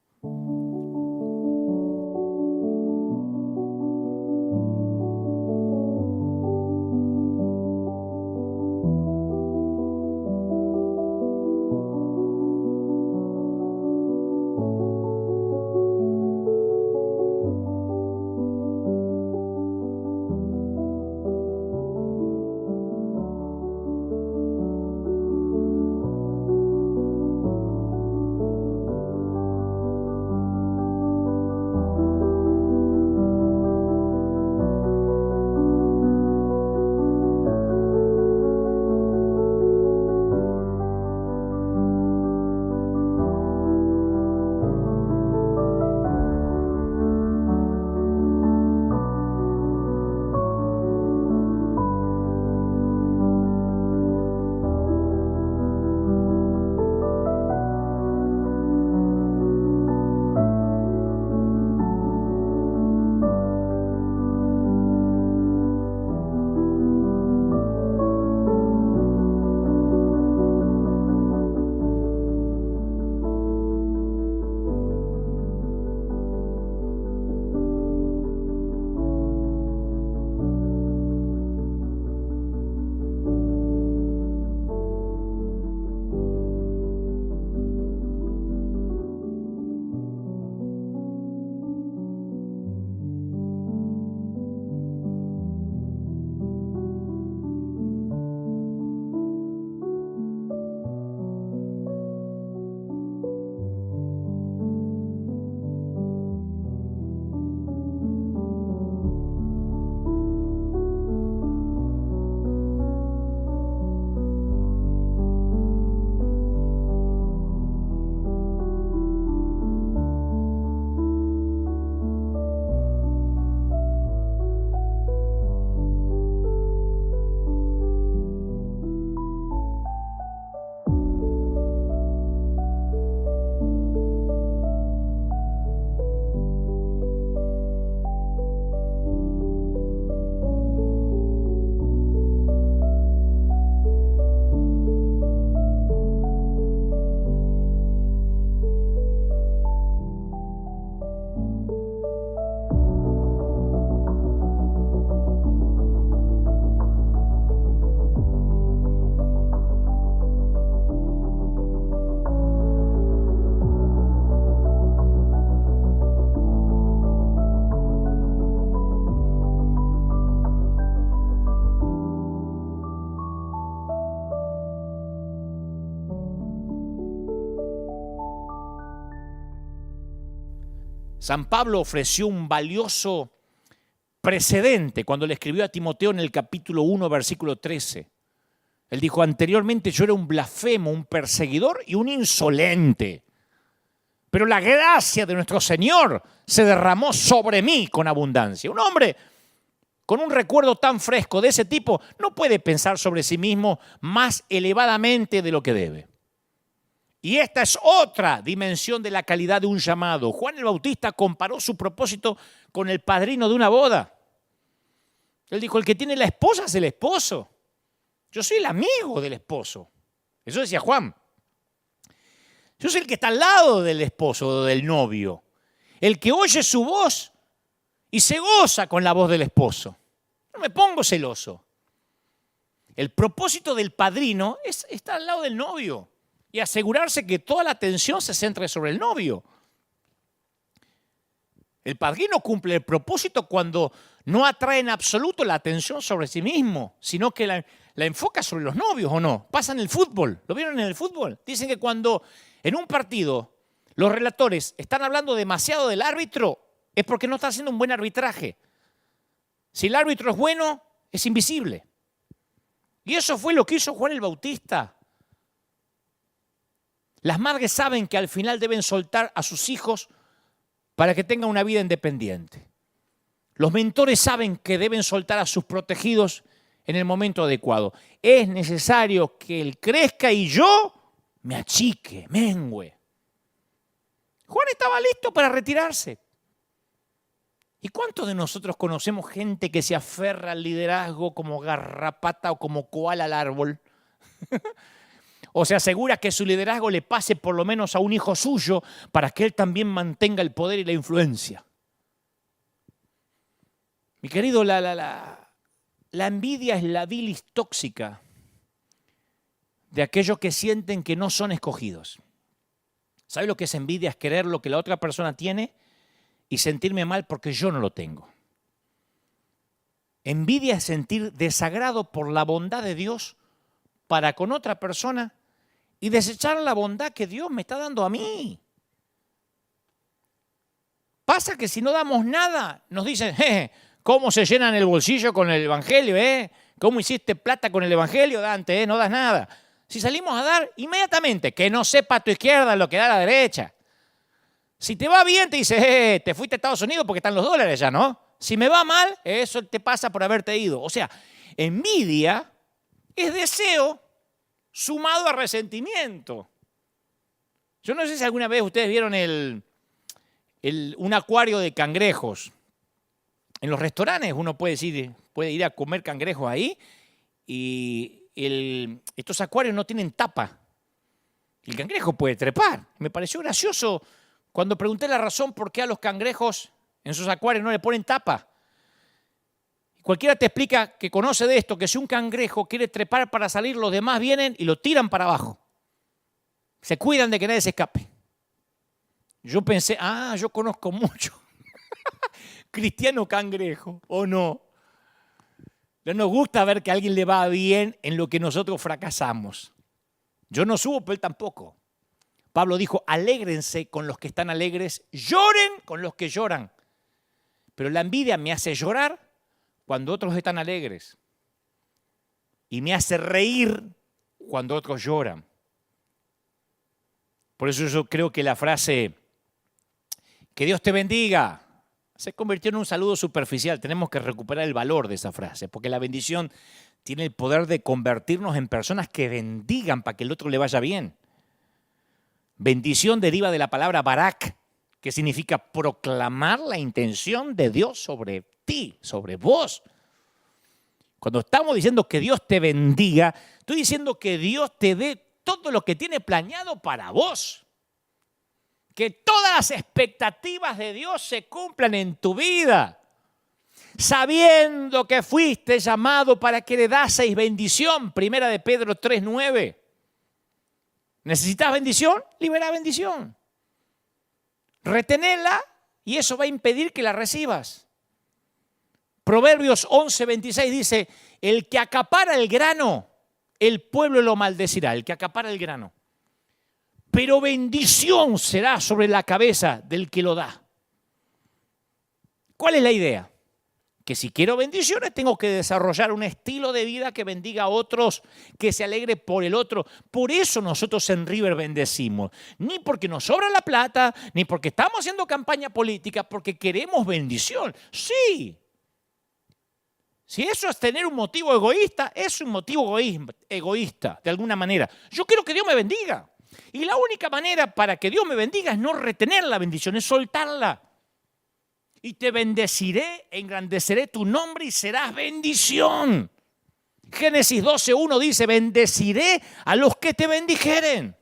San Pablo ofreció un valioso precedente cuando le escribió a Timoteo en el capítulo 1, versículo 13. Él dijo, anteriormente yo era un blasfemo, un perseguidor y un insolente. Pero la gracia de nuestro Señor se derramó sobre mí con abundancia. Un hombre con un recuerdo tan fresco de ese tipo no puede pensar sobre sí mismo más elevadamente de lo que debe. Y esta es otra dimensión de la calidad de un llamado. Juan el Bautista comparó su propósito con el padrino de una boda. Él dijo, el que tiene la esposa es el esposo. Yo soy el amigo del esposo. Eso decía Juan. Yo soy el que está al lado del esposo o del novio. El que oye su voz y se goza con la voz del esposo. No me pongo celoso. El propósito del padrino es estar al lado del novio y asegurarse que toda la atención se centre sobre el novio. El padrino cumple el propósito cuando no atrae en absoluto la atención sobre sí mismo, sino que la enfoca sobre los novios, ¿o no? Pasa en el fútbol. ¿Lo vieron en el fútbol? Dicen que cuando en un partido los relatores están hablando demasiado del árbitro, es porque no está haciendo un buen arbitraje. Si el árbitro es bueno, es invisible. Y eso fue lo que hizo Juan el Bautista. Las madres saben que al final deben soltar a sus hijos para que tengan una vida independiente. Los mentores saben que deben soltar a sus protegidos en el momento adecuado. Es necesario que él crezca y yo me achique, mengüe. Juan estaba listo para retirarse. ¿Y cuántos de nosotros conocemos gente que se aferra al liderazgo como garrapata o como koala al árbol? O se asegura que su liderazgo le pase por lo menos a un hijo suyo para que él también mantenga el poder y la influencia. Mi querido, la envidia es la bilis tóxica de aquellos que sienten que no son escogidos. ¿Sabe lo que es envidia? Es querer lo que la otra persona tiene y sentirme mal porque yo no lo tengo. Envidia es sentir desagrado por la bondad de Dios para con otra persona y desechar la bondad que Dios me está dando a mí. Pasa que si no damos nada, nos dicen, ¿cómo se llenan el bolsillo con el evangelio? ¿Cómo hiciste plata con el evangelio, Dante? No das nada. Si salimos a dar, inmediatamente, que no sepa a tu izquierda lo que da a la derecha. Si te va bien, te dice, te fuiste a Estados Unidos porque están los dólares ya, ¿no? Si me va mal, eso te pasa por haberte ido. O sea, envidia es deseo sumado a resentimiento. Yo no sé si alguna vez ustedes vieron un acuario de cangrejos. En los restaurantes uno puede ir a comer cangrejos ahí y estos acuarios no tienen tapa. El cangrejo puede trepar. Me pareció gracioso cuando pregunté la razón por qué a los cangrejos en sus acuarios no le ponen tapa. Cualquiera te explica que conoce de esto, que si un cangrejo quiere trepar para salir, los demás vienen y lo tiran para abajo. Se cuidan de que nadie se escape. Yo pensé, yo conozco mucho cristiano cangrejo, ¿o no? No nos gusta ver que a alguien le va bien en lo que nosotros fracasamos. Yo no subo, pero él tampoco. Pablo dijo, alégrense con los que están alegres, lloren con los que lloran. Pero la envidia me hace llorar cuando otros están alegres y me hace reír cuando otros lloran. Por eso yo creo que la frase, que Dios te bendiga, se convirtió en un saludo superficial. Tenemos que recuperar el valor de esa frase, porque la bendición tiene el poder de convertirnos en personas que bendigan para que el otro le vaya bien. Bendición deriva de la palabra barak, que significa proclamar la intención de Dios sobre ti, sobre vos. Cuando estamos diciendo que Dios te bendiga, estoy diciendo que Dios te dé todo lo que tiene planeado para vos. Que todas las expectativas de Dios se cumplan en tu vida. Sabiendo que fuiste llamado para que heredaseis bendición. Primera de Pedro 3:9. ¿Necesitas bendición? Libera bendición. Retenela y eso va a impedir que la recibas. Proverbios 11:26 dice, el que acapara el grano, el pueblo lo maldecirá. El que acapara el grano. Pero bendición será sobre la cabeza del que lo da. ¿Cuál es la idea? Que si quiero bendiciones tengo que desarrollar un estilo de vida que bendiga a otros, que se alegre por el otro. Por eso nosotros en River bendecimos. Ni porque nos sobra la plata, ni porque estamos haciendo campaña política, porque queremos bendición. Sí. Si eso es tener un motivo egoísta, es un motivo egoísta, de alguna manera. Yo quiero que Dios me bendiga. Y la única manera para que Dios me bendiga es no retener la bendición, es soltarla. Y te bendeciré, engrandeceré tu nombre y serás bendición. Génesis 12:1 dice, bendeciré a los que te bendijeren.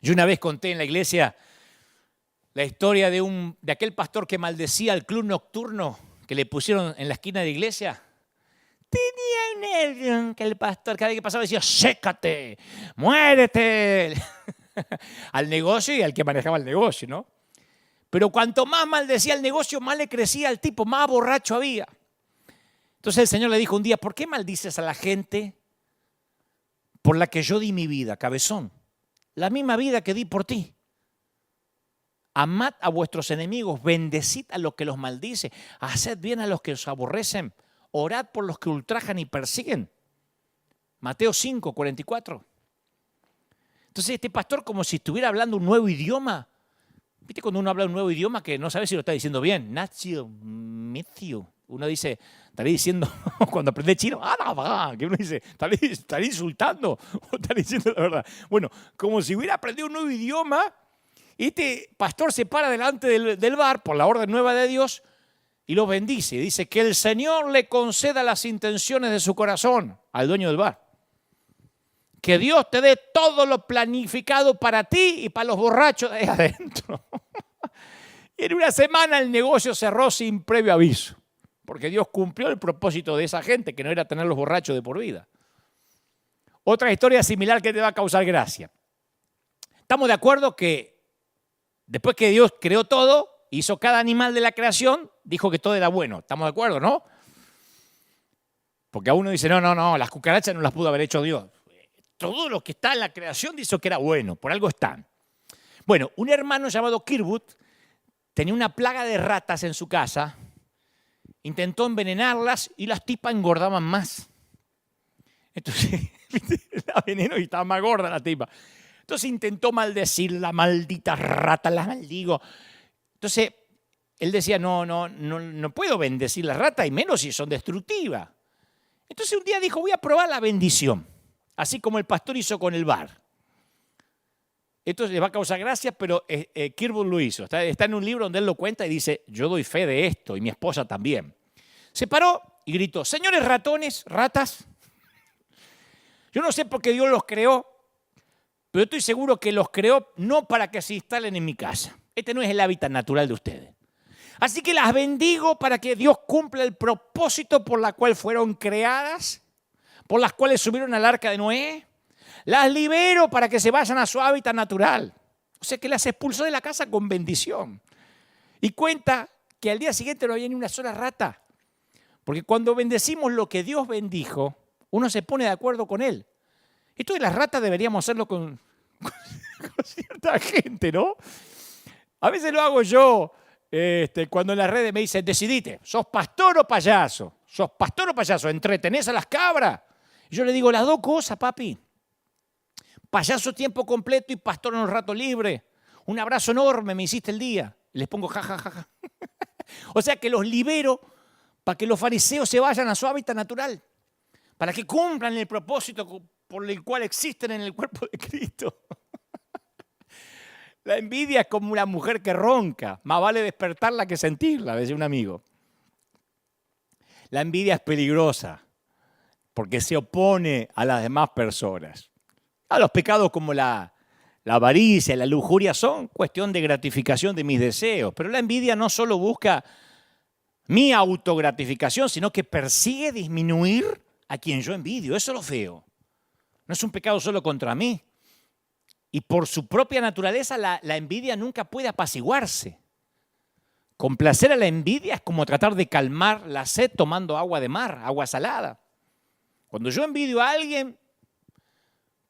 Yo una vez conté en la iglesia la historia de aquel pastor que maldecía al club nocturno que le pusieron en la esquina de la iglesia. Tenía un nervio que el pastor cada vez que pasaba decía, sécate, muérete. Al negocio y al que manejaba el negocio, ¿no? Pero cuanto más maldecía el negocio, más le crecía al tipo, más borracho había. Entonces el Señor le dijo un día, ¿por qué maldices a la gente por la que yo di mi vida, cabezón? La misma vida que di por ti. Amad a vuestros enemigos, bendecid a los que los maldice, haced bien a los que os aborrecen, orad por los que ultrajan y persiguen. Mateo 5:44. Entonces este pastor como si estuviera hablando un nuevo idioma. ¿Viste cuando uno habla un nuevo idioma que no sabe si lo está diciendo bien? Nacio, Mitio. Uno dice, estaré diciendo, cuando aprende chino, que uno dice, estaré insultando o estaré diciendo la verdad. Bueno, como si hubiera aprendido un nuevo idioma, este pastor se para delante del bar por la orden nueva de Dios y los bendice. Dice que el Señor le conceda las intenciones de su corazón al dueño del bar. Que Dios te dé todo lo planificado para ti y para los borrachos de ahí adentro. Y en una semana el negocio cerró sin previo aviso. Porque Dios cumplió el propósito de esa gente, que no era tener los borrachos de por vida. Otra historia similar que te va a causar gracia. Estamos de acuerdo que después que Dios creó todo, hizo cada animal de la creación, dijo que todo era bueno. ¿Estamos de acuerdo, no? Porque a uno dice, no, las cucarachas no las pudo haber hecho Dios. Todo lo que está en la creación dice que era bueno, por algo están. Bueno, un hermano llamado Kirkwood tenía una plaga de ratas en su casa, intentó envenenarlas y las tipas engordaban más. Entonces, la veneno y estaba más gorda la tipa. Entonces intentó maldecir la maldita rata, la maldigo. Entonces, él decía, no puedo bendecir las ratas, y menos si son destructivas. Entonces un día dijo, voy a probar la bendición. Así como el pastor hizo con el bar. Esto les va a causar gracia, pero Kirkwood lo hizo. Está en un libro donde él lo cuenta y dice, yo doy fe de esto y mi esposa también. Se paró y gritó, señores ratones, ratas, yo no sé por qué Dios los creó, pero estoy seguro que los creó no para que se instalen en mi casa. Este no es el hábitat natural de ustedes. Así que las bendigo para que Dios cumpla el propósito por la cual fueron creadas, por las cuales subieron al arca de Noé. Las libero para que se vayan a su hábitat natural. O sea que las expulsó de la casa con bendición. Y cuenta que al día siguiente no había ni una sola rata. Porque cuando bendecimos lo que Dios bendijo, uno se pone de acuerdo con Él. Esto de las ratas deberíamos hacerlo con cierta gente, ¿no? A veces lo hago yo cuando en las redes me dicen, decidite, ¿sos pastor o payaso? ¿Sos pastor o payaso? ¿Entretenés a las cabras? Y yo le digo, las dos cosas, papi. Payaso tiempo completo y pastor en un rato libre. Un abrazo enorme, me hiciste el día. Y les pongo jajajaja. O sea que los libero para que los fariseos se vayan a su hábitat natural. Para que cumplan el propósito por el cual existen en el cuerpo de Cristo. La envidia es como una mujer que ronca. Más vale despertarla que sentirla, decía un amigo. La envidia es peligrosa porque se opone a las demás personas. Los pecados como la avaricia, la lujuria son cuestión de gratificación de mis deseos. Pero la envidia no solo busca mi autogratificación, sino que persigue disminuir a quien yo envidio. Eso es lo feo. No es un pecado solo contra mí. Y por su propia naturaleza la envidia nunca puede apaciguarse. Complacer a la envidia es como tratar de calmar la sed tomando agua de mar, agua salada. Cuando yo envidio a alguien,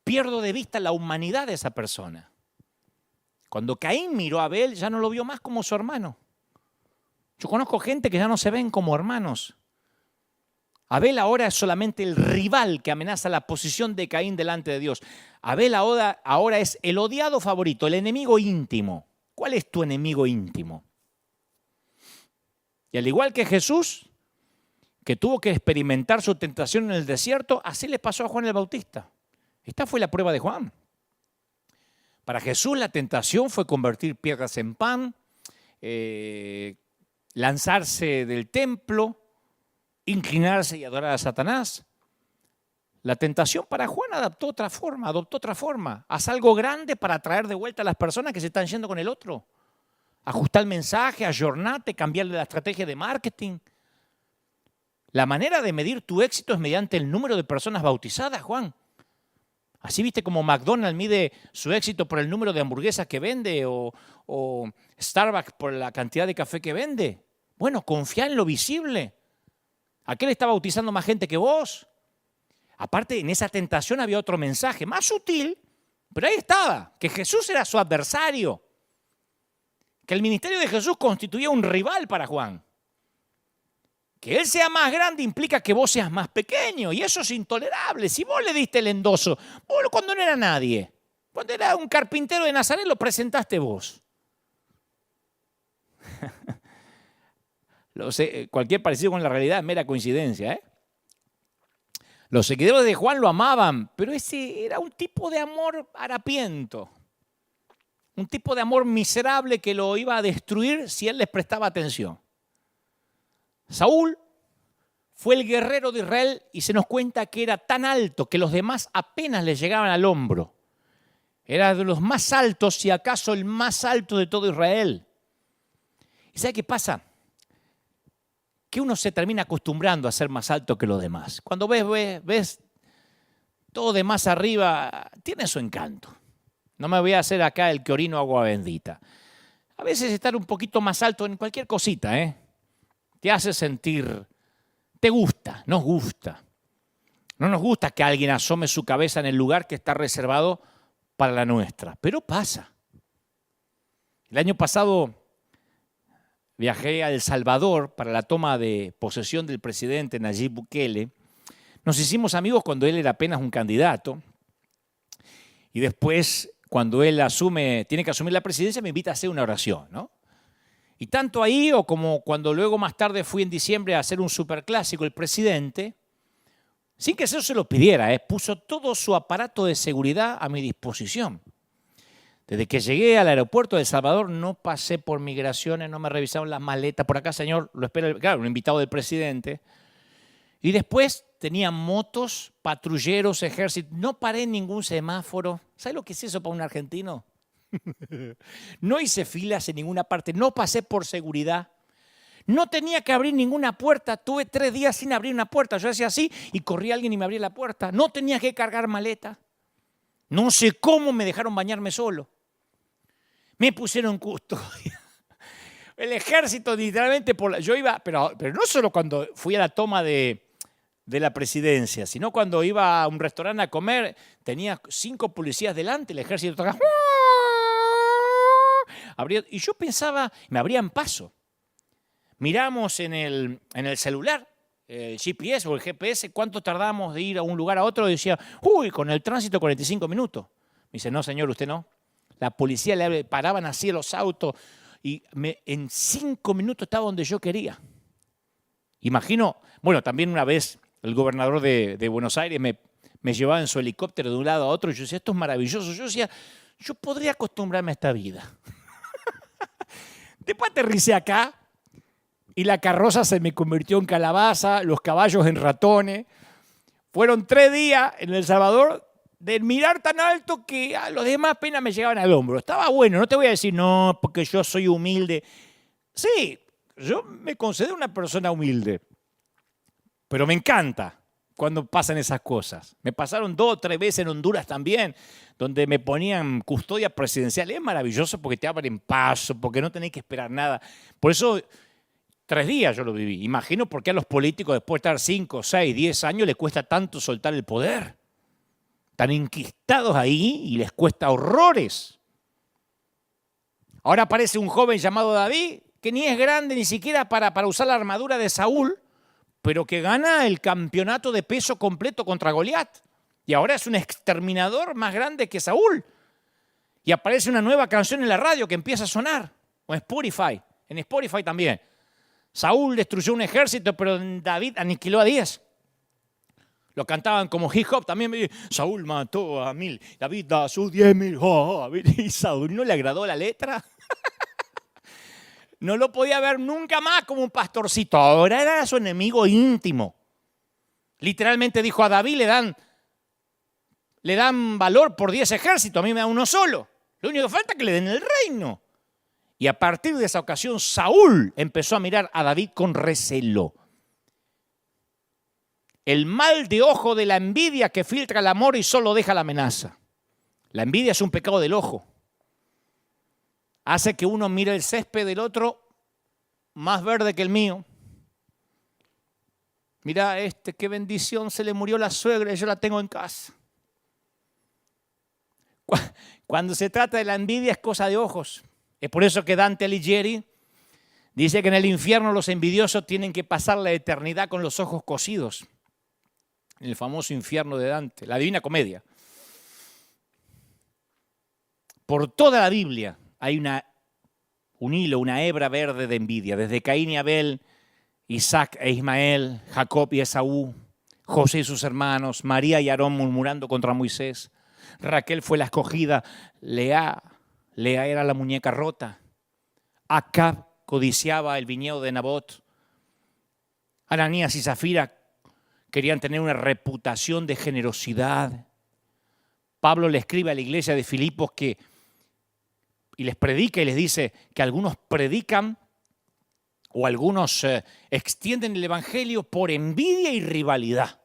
pierdo de vista la humanidad de esa persona. Cuando Caín miró a Abel, ya no lo vio más como su hermano. Yo conozco gente que ya no se ven como hermanos. Abel ahora es solamente el rival que amenaza la posición de Caín delante de Dios. Abel ahora es el odiado favorito, el enemigo íntimo. ¿Cuál es tu enemigo íntimo? Y al igual que Jesús, que tuvo que experimentar su tentación en el desierto, así le pasó a Juan el Bautista. Esta fue la prueba de Juan. Para Jesús la tentación fue convertir piedras en pan, lanzarse del templo, inclinarse y adorar a Satanás. La tentación para Juan adoptó otra forma. Haz algo grande para traer de vuelta a las personas que se están yendo con el otro. Ajustar el mensaje, ayornate, cambiarle la estrategia de marketing. La manera de medir tu éxito es mediante el número de personas bautizadas, Juan. Así viste como McDonald's mide su éxito por el número de hamburguesas que vende o Starbucks por la cantidad de café que vende. Bueno, confía en lo visible. Aquel está bautizando más gente que vos. Aparte, en esa tentación había otro mensaje, más sutil, pero ahí estaba, que Jesús era su adversario, que el ministerio de Jesús constituía un rival para Juan. Que él sea más grande implica que vos seas más pequeño, y eso es intolerable. Si vos le diste el endoso, vos cuando no era nadie, cuando era un carpintero de Nazaret, lo presentaste vos. Cualquier parecido con la realidad es mera coincidencia, ¿eh? Los seguidores de Juan lo amaban, pero ese era un tipo de amor harapiento, un tipo de amor miserable que lo iba a destruir si él les prestaba atención. Saúl fue el guerrero de Israel y se nos cuenta que era tan alto que los demás apenas le llegaban al hombro. Era de los más altos, si acaso el más alto de todo Israel. ¿Y sabe qué pasa? Que uno se termina acostumbrando a ser más alto que los demás. Cuando ves todo de más arriba, tiene su encanto. No me voy a hacer acá el que orino agua bendita. A veces estar un poquito más alto en cualquier cosita, te hace sentir, te gusta, nos gusta. No nos gusta que alguien asome su cabeza en el lugar que está reservado para la nuestra, pero pasa. El año pasado viajé a El Salvador para la toma de posesión del presidente Nayib Bukele. Nos hicimos amigos cuando él era apenas un candidato. Y después, cuando él tiene que asumir la presidencia, me invita a hacer una oración, ¿no? Y tanto ahí, o como cuando luego más tarde fui en diciembre a hacer un superclásico, el presidente, sin que eso se lo pidiera, puso todo su aparato de seguridad a mi disposición. Desde que llegué al aeropuerto de El Salvador no pasé por migraciones, no me revisaron las maletas. Por acá, señor, lo espera, claro, un invitado del presidente. Y después tenía motos, patrulleros, ejército. No paré en ningún semáforo. ¿Sabe lo que es eso para un argentino? No hice filas en ninguna parte, no pasé por seguridad. No tenía que abrir ninguna puerta. Tuve 3 días sin abrir una puerta. Yo hacía así y corría alguien y me abría la puerta. No tenía que cargar maleta. No sé cómo me dejaron bañarme solo. Me pusieron custodia. El ejército literalmente, yo iba, pero no solo cuando fui a la toma de la presidencia, sino cuando iba a un restaurante a comer, tenía 5 policías delante, el ejército tocaba, y yo pensaba, me abrían paso. Miramos en el celular, el GPS o el GPS, cuánto tardamos de ir a un lugar a otro, y decía, con el tránsito 45 minutos. Me dice, no señor, usted no. La policía le paraban así los autos y en 5 minutos estaba donde yo quería. Imagino, bueno, también una vez el gobernador de Buenos Aires me llevaba en su helicóptero de un lado a otro y yo decía, esto es maravilloso. Yo decía, yo podría acostumbrarme a esta vida. Después aterricé acá y la carroza se me convirtió en calabaza, los caballos en ratones. Fueron 3 días en El Salvador de mirar tan alto que a los demás apenas me llegaban al hombro. Estaba bueno, no te voy a decir, no, porque yo soy humilde. Sí, yo me considero una persona humilde, pero me encanta cuando pasan esas cosas. Me pasaron 2 o 3 veces en Honduras también, donde me ponían custodia presidencial. Es maravilloso porque te abren paso, porque no tenés que esperar nada. Por eso 3 días yo lo viví. Imagino por qué a los políticos después de estar 5, 6, 10 años les cuesta tanto soltar el poder. Están enquistados ahí y les cuesta horrores. Ahora aparece un joven llamado David, que ni es grande ni siquiera para usar la armadura de Saúl, pero que gana el campeonato de peso completo contra Goliat. Y ahora es un exterminador más grande que Saúl. Y aparece una nueva canción en la radio que empieza a sonar, o en Spotify también. Saúl destruyó un ejército, pero David aniquiló a 10. Lo cantaban como hip hop también. Saúl mató a 1000, David a sus 10,000. Oh, y Saúl no le agradó la letra. No lo podía ver nunca más como un pastorcito. Ahora era su enemigo íntimo. Literalmente dijo: a David le dan valor por 10 ejércitos, a mí me da uno solo. Lo único que falta es que le den el reino. Y a partir de esa ocasión, Saúl empezó a mirar a David con recelo. El mal de ojo de la envidia que filtra el amor y solo deja la amenaza. La envidia es un pecado del ojo. Hace que uno mire el césped del otro más verde que el mío. Mira, qué bendición, se le murió la suegra y yo la tengo en casa. Cuando se trata de la envidia es cosa de ojos. Es por eso que Dante Alighieri dice que en el infierno los envidiosos tienen que pasar la eternidad con los ojos cosidos. En el famoso infierno de Dante, la Divina Comedia. Por toda la Biblia hay un hilo, una hebra verde de envidia. Desde Caín y Abel, Isaac e Ismael, Jacob y Esaú, José y sus hermanos, María y Aarón murmurando contra Moisés. Raquel fue la escogida, Lea era la muñeca rota. Acab codiciaba el viñedo de Nabot. Ananías y Zafira querían tener una reputación de generosidad. Pablo le escribe a la iglesia de Filipos y les predica y les dice que algunos predican o algunos extienden el evangelio por envidia y rivalidad.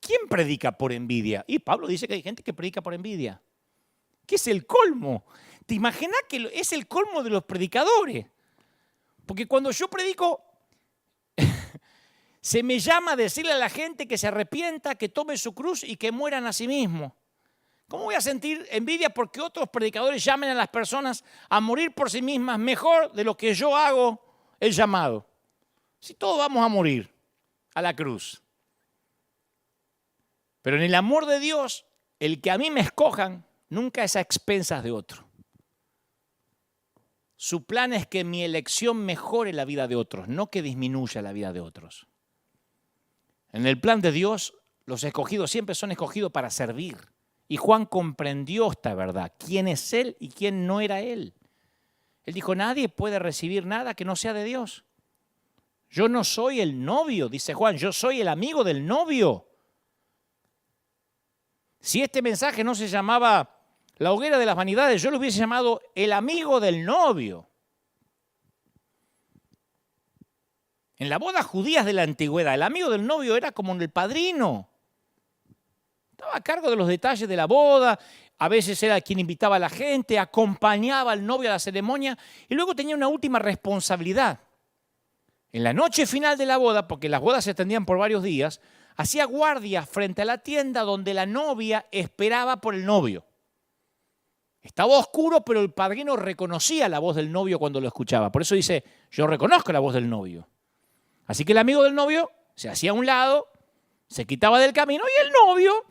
¿Quién predica por envidia? Y Pablo dice que hay gente que predica por envidia. ¿Qué es el colmo? ¿Te imaginas que es el colmo de los predicadores? Porque cuando yo predico, se me llama a decirle a la gente que se arrepienta, que tome su cruz y que mueran a sí mismos. ¿Cómo voy a sentir envidia porque otros predicadores llamen a las personas a morir por sí mismas mejor de lo que yo hago el llamado? Si todos vamos a morir a la cruz. Pero en el amor de Dios, el que a mí me escojan nunca es a expensas de otro. Su plan es que mi elección mejore la vida de otros, no que disminuya la vida de otros. En el plan de Dios, los escogidos siempre son escogidos para servir. Y Juan comprendió esta verdad, quién es Él y quién no era Él. Él dijo: nadie puede recibir nada que no sea de Dios. Yo no soy el novio, dice Juan, yo soy el amigo del novio. Si este mensaje no se llamaba la hoguera de las vanidades, yo lo hubiese llamado el amigo del novio. En las bodas judías de la antigüedad, el amigo del novio era como el padrino. Estaba a cargo de los detalles de la boda, a veces era quien invitaba a la gente, acompañaba al novio a la ceremonia y luego tenía una última responsabilidad. En la noche final de la boda, porque las bodas se extendían por varios días, hacía guardia frente a la tienda donde la novia esperaba por el novio. Estaba oscuro, pero el padrino reconocía la voz del novio cuando lo escuchaba. Por eso dice: yo reconozco la voz del novio. Así que el amigo del novio se hacía a un lado, se quitaba del camino y el novio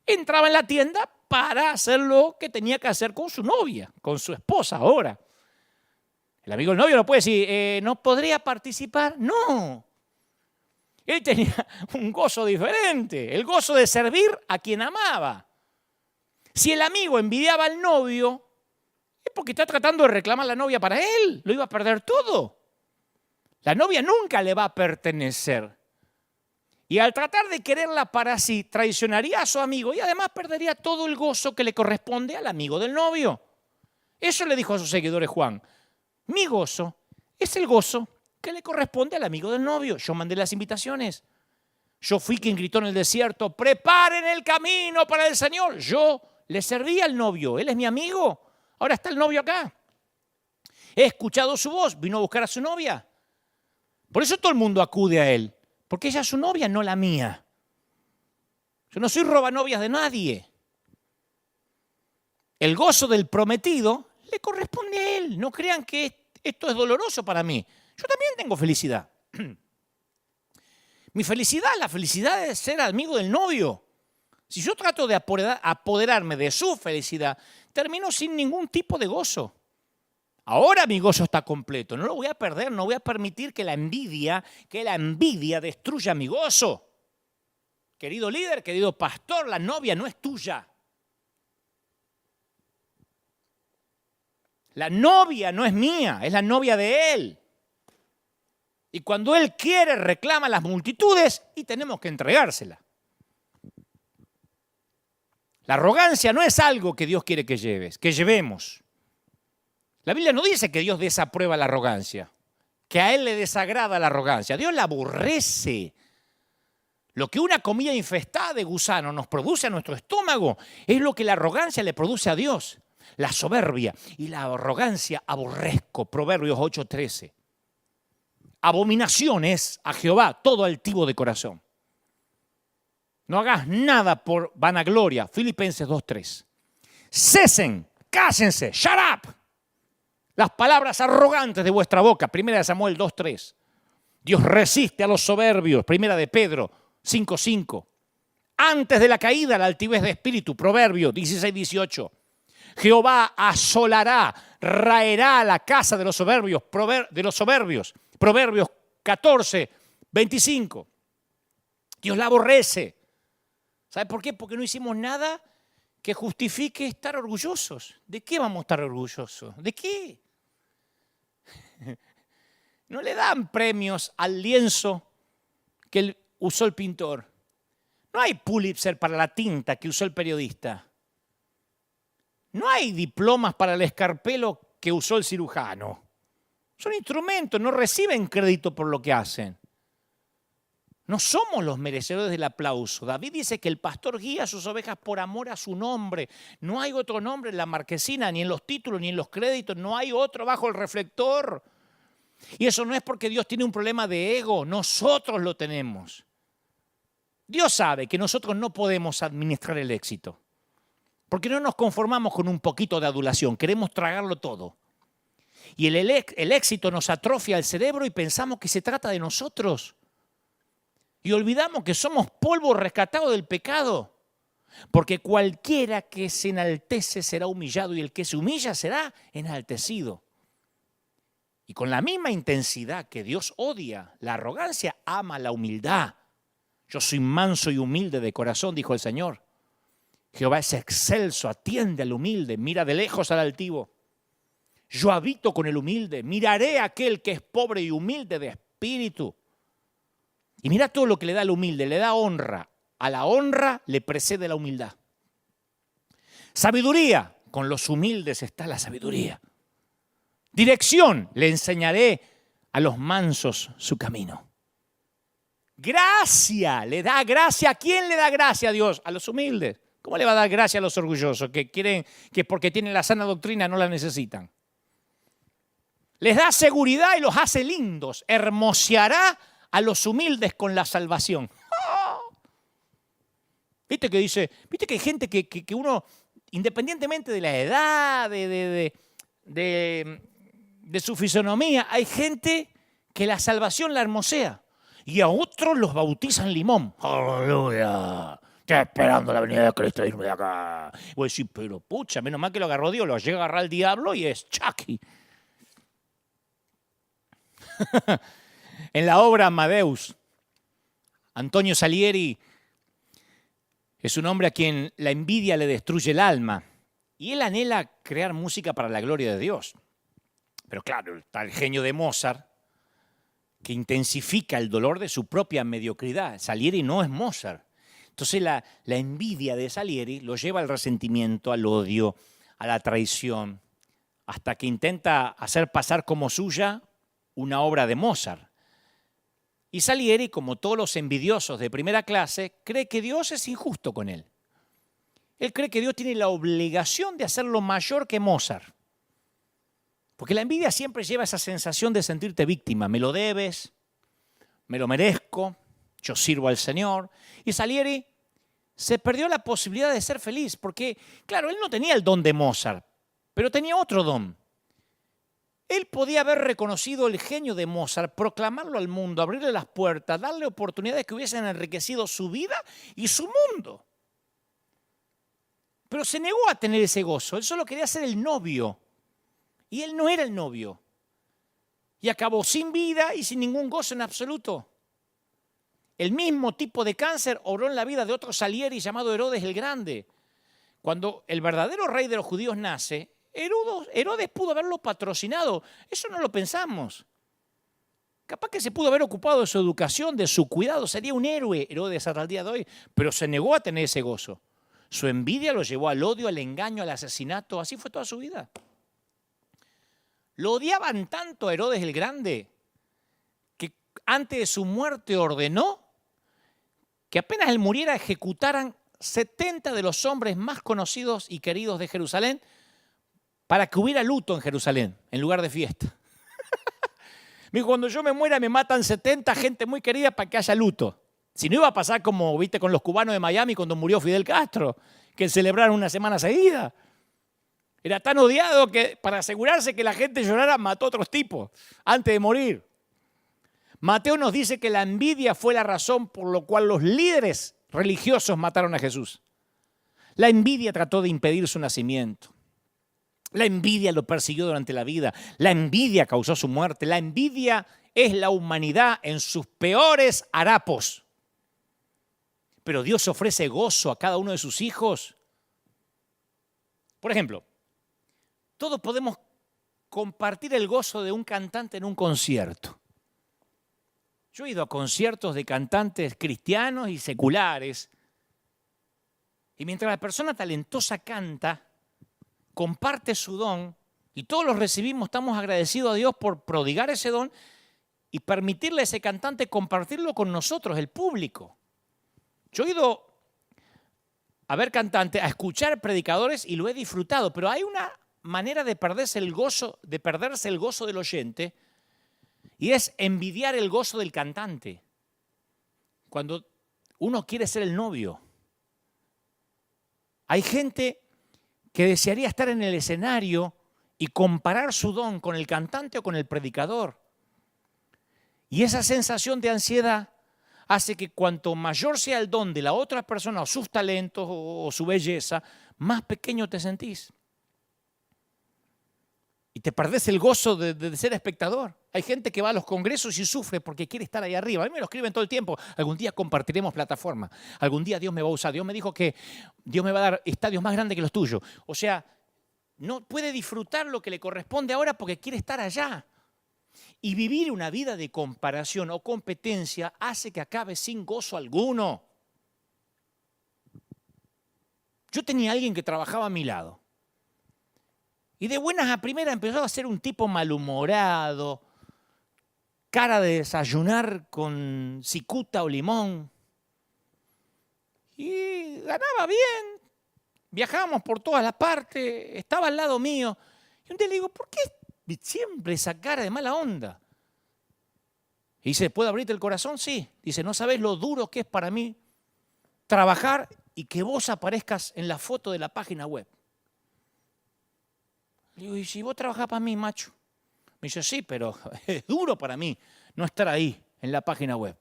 entraba en la tienda para hacer lo que tenía que hacer con su novia, con su esposa ahora. El amigo del novio no puede decir: ¿no podría participar? No. Él tenía un gozo diferente, el gozo de servir a quien amaba. Si el amigo envidiaba al novio, es porque está tratando de reclamar a la novia para él. Lo iba a perder todo. La novia nunca le va a pertenecer. Y al tratar de quererla para sí, traicionaría a su amigo y además perdería todo el gozo que le corresponde al amigo del novio. Eso le dijo a sus seguidores Juan: mi gozo es el gozo que le corresponde al amigo del novio. Yo mandé las invitaciones. Yo fui quien gritó en el desierto: preparen el camino para el Señor. Yo le serví al novio. Él es mi amigo. Ahora está el novio acá. He escuchado su voz. Vino a buscar a su novia. Por eso todo el mundo acude a él. Porque ella es su novia, no la mía. Yo no soy robanovias de nadie. El gozo del prometido le corresponde a él. No crean que esto es doloroso para mí. Yo también tengo felicidad. Mi felicidad, la felicidad de ser amigo del novio. Si yo trato de apoderarme de su felicidad, termino sin ningún tipo de gozo. Ahora mi gozo está completo, no lo voy a perder, no voy a permitir que la envidia destruya mi gozo. Querido líder, querido pastor, la novia no es tuya. La novia no es mía, es la novia de él. Y cuando él quiere, reclama a las multitudes y tenemos que entregársela. La arrogancia no es algo que Dios quiere que llevemos. La Biblia no dice que Dios desaprueba la arrogancia, que a él le desagrada la arrogancia. Dios la aborrece. Lo que una comida infestada de gusano nos produce a nuestro estómago es lo que la arrogancia le produce a Dios. La soberbia y la arrogancia aborrezco. Proverbios 8:13. Abominación es a Jehová todo altivo de corazón. No hagas nada por vanagloria. Filipenses 2:3. Cesen, cállense, shut up. Las palabras arrogantes de vuestra boca. 1 Samuel 2:3. Dios resiste a los soberbios. 1 de Pedro 5:5. Antes de la caída, la altivez de espíritu. Proverbios 16:18. Jehová asolará, raerá la casa de los soberbios. Proverbios 14:25. Dios la aborrece. ¿Sabe por qué? Porque no hicimos nada que justifique estar orgullosos. ¿De qué vamos a estar orgullosos? ¿De qué? No le dan premios al lienzo que usó el pintor. No hay Pulitzer para la tinta que usó el periodista. No hay diplomas para el escarpelo que usó el cirujano. Son instrumentos, no reciben crédito por lo que hacen. No somos los merecedores del aplauso. David dice que el pastor guía a sus ovejas por amor a su nombre. No hay otro nombre en la marquesina, ni en los títulos, ni en los créditos. No hay otro bajo el reflector. Y eso no es porque Dios tiene un problema de ego. Nosotros lo tenemos. Dios sabe que nosotros no podemos administrar el éxito. Porque no nos conformamos con un poquito de adulación. Queremos tragarlo todo. Y el éxito nos atrofia el cerebro y pensamos que se trata de nosotros. Y olvidamos que somos polvo rescatado del pecado. Porque cualquiera que se enaltece será humillado y el que se humilla será enaltecido. Y con la misma intensidad que Dios odia la arrogancia, ama la humildad. Yo soy manso y humilde de corazón, dijo el Señor. Jehová es excelso, atiende al humilde, mira de lejos al altivo. Yo habito con el humilde, miraré a aquel que es pobre y humilde de espíritu. Y mira todo lo que le da al humilde, le da honra. A la honra le precede la humildad. Sabiduría, con los humildes está la sabiduría. Dirección, le enseñaré a los mansos su camino. Gracia, le da gracia. ¿A quién le da gracia a Dios? A los humildes. ¿Cómo le va a dar gracia a los orgullosos que creen que porque tienen la sana doctrina no la necesitan? Les da seguridad y los hace lindos. Hermoseará a los humildes con la salvación. ¿Viste que dice? ¿Viste que hay gente que uno, independientemente de la edad, de su fisonomía, hay gente que la salvación la hermosea y a otros los bautizan limón? ¡Aleluya! Estoy esperando la venida de Cristo irme de acá. Voy a decir, pero pucha, menos mal que lo agarró Dios, lo llega a agarrar el diablo y es Chucky. En la obra Amadeus, Antonio Salieri es un hombre a quien la envidia le destruye el alma y él anhela crear música para la gloria de Dios. Pero claro, está el genio de Mozart que intensifica el dolor de su propia mediocridad. Salieri no es Mozart. Entonces la envidia de Salieri lo lleva al resentimiento, al odio, a la traición, hasta que intenta hacer pasar como suya una obra de Mozart. Y Salieri, como todos los envidiosos de primera clase, cree que Dios es injusto con él. Él cree que Dios tiene la obligación de hacerlo mayor que Mozart. Porque la envidia siempre lleva esa sensación de sentirte víctima. Me lo debes, me lo merezco, yo sirvo al Señor. Y Salieri se perdió la posibilidad de ser feliz porque, claro, él no tenía el don de Mozart, Pero tenía otro don. Él podía haber reconocido el genio de Mozart, proclamarlo al mundo, abrirle las puertas, darle oportunidades que hubiesen enriquecido su vida y su mundo. Pero se negó a tener ese gozo. Él solo quería ser el novio. Y él no era el novio. Y acabó sin vida y sin ningún gozo en absoluto. El mismo tipo de cáncer obró en la vida de otro Salieri llamado Herodes el Grande. Cuando el verdadero rey de los judíos nace, Herodes pudo haberlo patrocinado. Eso no lo pensamos. Capaz que se pudo haber ocupado de su educación, de su cuidado. Sería un héroe Herodes hasta el día de hoy. Pero se negó a tener ese gozo. Su envidia lo llevó al odio, al engaño, al asesinato. Así fue toda su vida. Lo odiaban tanto a Herodes el Grande que antes de su muerte ordenó que apenas él muriera ejecutaran 70 de los hombres más conocidos y queridos de Jerusalén para que hubiera luto en Jerusalén, en lugar de fiesta. Me dijo, cuando yo me muera me matan 70 gente muy querida para que haya luto. Si no iba a pasar como viste con los cubanos de Miami cuando murió Fidel Castro, que celebraron una semana seguida. Era tan odiado que para asegurarse que la gente llorara mató a otros tipos antes de morir. Mateo nos dice que la envidia fue la razón por la cual los líderes religiosos mataron a Jesús. La envidia trató de impedir su nacimiento. La envidia lo persiguió durante la vida. La envidia causó su muerte. La envidia es la humanidad en sus peores harapos. Pero Dios ofrece gozo a cada uno de sus hijos. Por ejemplo, todos podemos compartir el gozo de un cantante en un concierto. Yo he ido a conciertos de cantantes cristianos y seculares. Y mientras la persona talentosa canta, comparte su don, y todos los recibimos, estamos agradecidos a Dios por prodigar ese don y permitirle a ese cantante compartirlo con nosotros, el público. Yo he ido a ver cantantes, a escuchar predicadores y lo he disfrutado, pero hay una manera de perderse el gozo del oyente, y es envidiar el gozo del cantante. Cuando uno quiere ser el novio. Hay gente que desearía estar en el escenario y comparar su don con el cantante o con el predicador. Y esa sensación de ansiedad hace que cuanto mayor sea el don de la otra persona, o sus talentos o su belleza, más pequeño te sentís. Y te perdés el gozo de ser espectador. Hay gente que va a los congresos y sufre porque quiere estar ahí arriba. A mí me lo escriben todo el tiempo. Algún día compartiremos plataforma. Algún día Dios me va a usar. Dios me dijo que Dios me va a dar estadios más grandes que los tuyos. O sea, no puede disfrutar lo que le corresponde ahora porque quiere estar allá. Y vivir una vida de comparación o competencia hace que acabe sin gozo alguno. Yo tenía a alguien que trabajaba a mi lado. Y de buenas a primeras empezó a ser un tipo malhumorado, cara de desayunar con cicuta o limón. Y ganaba bien, viajábamos por todas las partes, estaba al lado mío. Y un día le digo, ¿por qué siempre esa cara de mala onda? Y dice, ¿puedo abrirte el corazón? Sí. Dice, no sabés lo duro que es para mí trabajar y que vos aparezcas en la foto de la página web. Le digo, ¿y si vos trabajás para mí, macho? Me dice, sí, pero es duro para mí no estar ahí en la página web.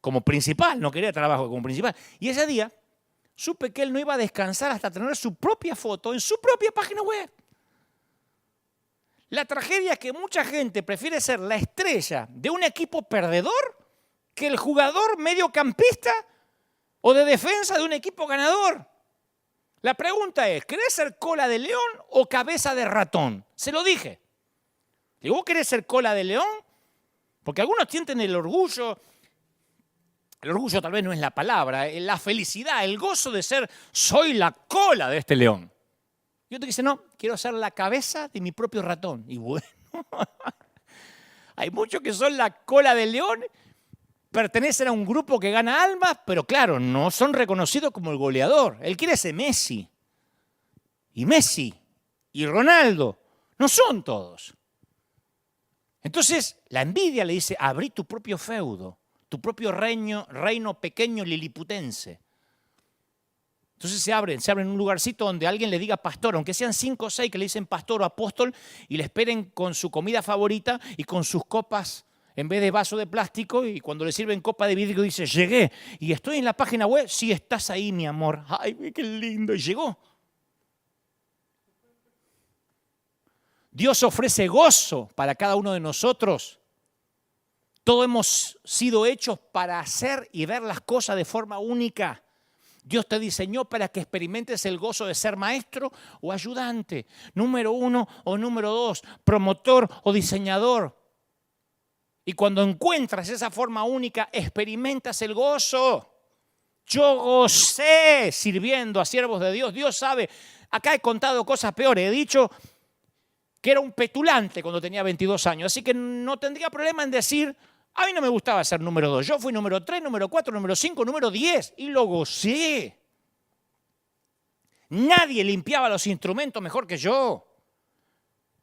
Como principal, no quería trabajo como principal. Y ese día supe que él no iba a descansar hasta tener su propia foto en su propia página web. La tragedia es que mucha gente prefiere ser la estrella de un equipo perdedor que el jugador mediocampista o de defensa de un equipo ganador. La pregunta es, ¿querés ser cola de león o cabeza de ratón? Se lo dije. Digo, ¿vos querés ser cola de león? Porque algunos sienten el orgullo tal vez no es la palabra, la felicidad, el gozo de ser, soy la cola de este león. Y otro dice, no, quiero ser la cabeza de mi propio ratón. Y bueno, hay muchos que son la cola del león, pertenecen a un grupo que gana almas, pero claro, no son reconocidos como el goleador. Él quiere ser Messi. Y Messi y Ronaldo no son todos. Entonces, la envidia le dice, abrí tu propio feudo, tu propio reino pequeño liliputense. Entonces se abren un lugarcito donde alguien le diga pastor, aunque sean 5 o 6 que le dicen pastor o apóstol, y le esperen con su comida favorita y con sus copas en vez de vaso de plástico, y cuando le sirven copa de vidrio dice, llegué, y estoy en la página web, sí, estás ahí, mi amor. Ay, qué lindo, y llegó. Dios ofrece gozo para cada uno de nosotros. Todos hemos sido hechos para hacer y ver las cosas de forma única. Dios te diseñó para que experimentes el gozo de ser maestro o ayudante, número 1 o número 2, promotor o diseñador. Y cuando encuentras esa forma única, experimentas el gozo. Yo gocé sirviendo a siervos de Dios. Dios sabe, acá he contado cosas peores. He dicho que era un petulante cuando tenía 22 años, así que no tendría problema en decir, a mí no me gustaba ser número 2. Yo fui número 3, número 4, número 5, número 10 y lo gocé. Nadie limpiaba los instrumentos mejor que yo.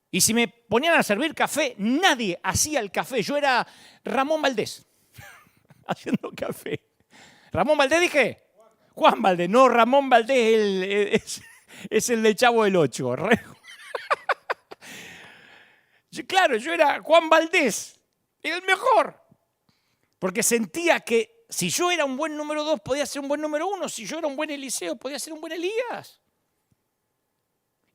Y si me ponían a servir café, nadie hacía el café. Yo era Ramón Valdés, haciendo café. ¿Ramón Valdés dije? Juan Valdés. No, Ramón Valdés es el del Chavo del 8. Claro, yo era Juan Valdés, el mejor. Porque sentía que si yo era un buen número 2, podía ser un buen número 1. Si yo era un buen Eliseo, podía ser un buen Elías.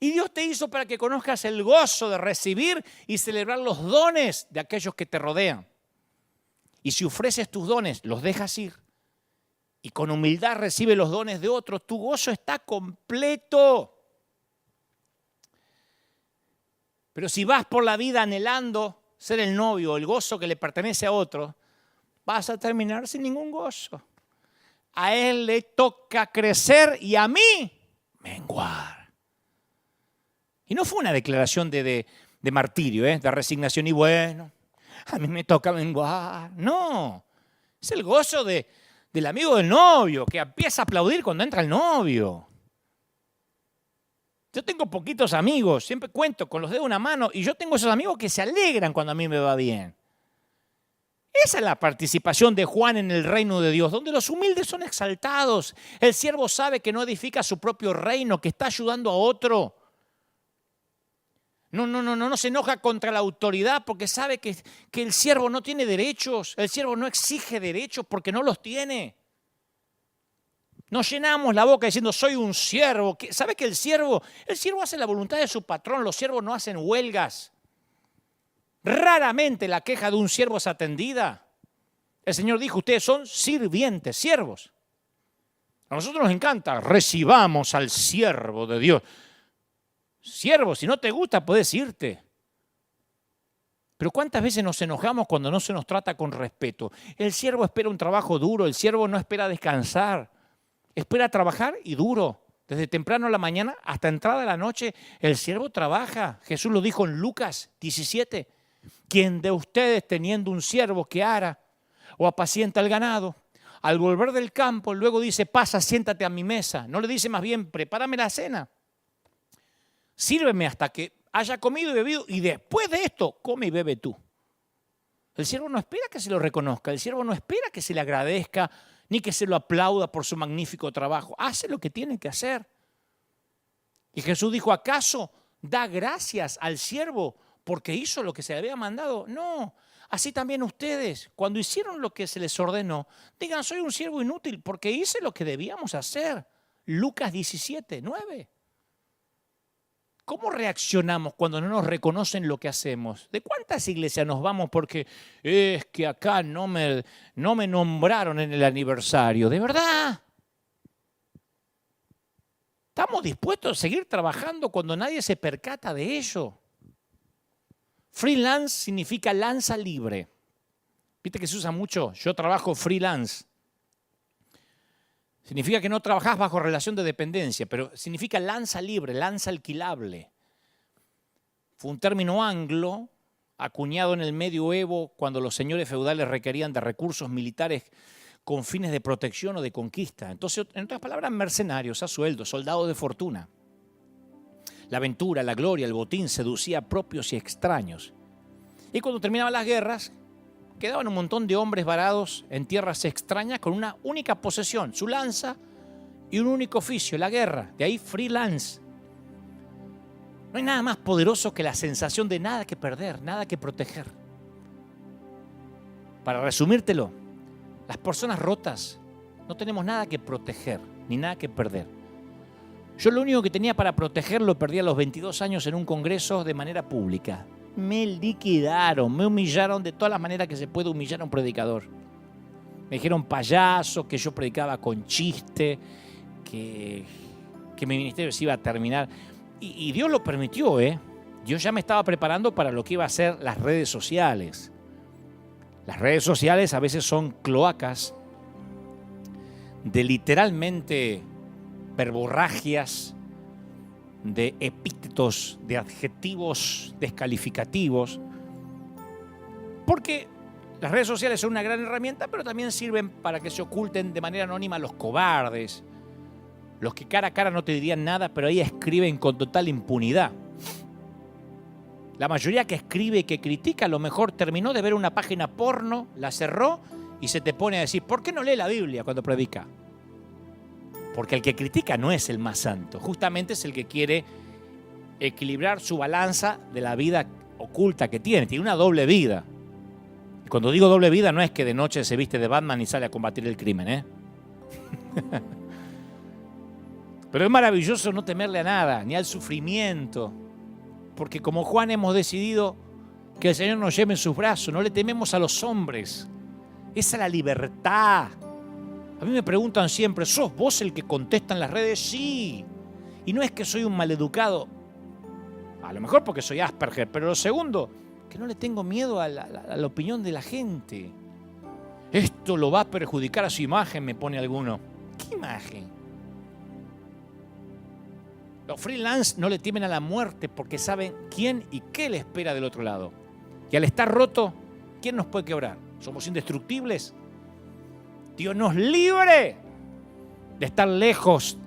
Y Dios te hizo para que conozcas el gozo de recibir y celebrar los dones de aquellos que te rodean. Y si ofreces tus dones, los dejas ir, y con humildad recibes los dones de otros, tu gozo está completo. Pero si vas por la vida anhelando ser el novio, el gozo que le pertenece a otro, vas a terminar sin ningún gozo. A él le toca crecer y a mí menguar. Y no fue una declaración de martirio, de resignación y bueno, a mí me toca menguar. No, es el gozo del amigo del novio que empieza a aplaudir cuando entra el novio. Yo tengo poquitos amigos, siempre cuento con los dedos de una mano, y yo tengo esos amigos que se alegran cuando a mí me va bien. Esa es la participación de Juan en el reino de Dios, donde los humildes son exaltados. El siervo sabe que no edifica su propio reino, que está ayudando a otro. No se enoja contra la autoridad porque sabe que el siervo no tiene derechos. El siervo no exige derechos porque no los tiene. Nos llenamos la boca diciendo soy un siervo. ¿Sabe que el siervo hace la voluntad de su patrón? Los siervos no hacen huelgas. Raramente la queja de un siervo es atendida. El Señor dijo, ustedes son sirvientes, siervos. A nosotros nos encanta, recibamos al siervo de Dios. Siervo, si no te gusta, puedes irte. Pero ¿cuántas veces nos enojamos cuando no se nos trata con respeto? El siervo espera un trabajo duro, el siervo no espera descansar. Espera trabajar y duro. Desde temprano a la mañana hasta entrada de la noche, el siervo trabaja. Jesús lo dijo en Lucas 17. ¿Quién de ustedes teniendo un siervo que ara o apacienta el ganado, al volver del campo, luego dice, pasa, siéntate a mi mesa? No le dice más bien, prepárame la cena. Sírveme hasta que haya comido y bebido y después de esto, come y bebe tú. El siervo no espera que se lo reconozca, el siervo no espera que se le agradezca, ni que se lo aplauda por su magnífico trabajo. Hace lo que tiene que hacer. Y Jesús dijo, ¿acaso da gracias al siervo porque hizo lo que se le había mandado? No, así también ustedes, cuando hicieron lo que se les ordenó, digan, soy un siervo inútil porque hice lo que debíamos hacer. Lucas 17, 9. ¿Cómo reaccionamos cuando no nos reconocen lo que hacemos? ¿De cuántas iglesias nos vamos porque es que acá no me nombraron en el aniversario? ¿De verdad? ¿Estamos dispuestos a seguir trabajando cuando nadie se percata de ello? Freelance significa lanza libre. Viste que se usa mucho. Yo trabajo freelance. Significa que no trabajás bajo relación de dependencia, pero significa lanza libre, lanza alquilable. Fue un término anglo acuñado en el medioevo cuando los señores feudales requerían de recursos militares con fines de protección o de conquista. Entonces, en otras palabras, mercenarios a sueldo, soldados de fortuna. La aventura, la gloria, el botín seducía a propios y extraños. Y cuando terminaban las guerras, quedaban un montón de hombres varados en tierras extrañas con una única posesión, su lanza y un único oficio, la guerra. De ahí freelance. No hay nada más poderoso que la sensación de nada que perder, nada que proteger. Para resumírtelo, las personas rotas no tenemos nada que proteger, ni nada que perder. Yo lo único que tenía para proteger lo perdí a los 22 años en un congreso de manera pública. Me liquidaron, me humillaron de todas las maneras que se puede humillar a un predicador. Me dijeron payaso, que yo predicaba con chiste, que mi ministerio se iba a terminar. Y Dios lo permitió, ¿eh? Dios ya me estaba preparando para lo que iba a ser las redes sociales. Las redes sociales a veces son cloacas de literalmente verborragias, de epítetos, de adjetivos descalificativos, porque las redes sociales son una gran herramienta, pero también sirven para que se oculten de manera anónima los cobardes, los que cara a cara no te dirían nada, pero ahí escriben con total impunidad. La mayoría que escribe y que critica a lo mejor terminó de ver una página porno, la cerró y se te pone a decir, ¿por qué no lee la Biblia cuando predica? Porque el que critica no es el más santo, justamente es el que quiere equilibrar su balanza de la vida oculta que tiene una doble vida. Y cuando digo doble vida no es que de noche se viste de Batman y sale a combatir el crimen, ¿eh? Pero es maravilloso no temerle a nada, ni al sufrimiento, porque como Juan hemos decidido que el Señor nos lleve en sus brazos, no le tememos a los hombres. Esa es la libertad. A mí me preguntan siempre, ¿sos vos el que contesta en las redes? Sí. Y no es que soy un maleducado, a lo mejor porque soy Asperger, pero lo segundo, que no le tengo miedo a la opinión de la gente. Esto lo va a perjudicar a su imagen, me pone alguno. ¿Qué imagen? Los freelance no le temen a la muerte porque saben quién y qué le espera del otro lado. Y al estar roto, ¿quién nos puede quebrar? ¿Somos indestructibles? Dios nos libre de estar lejos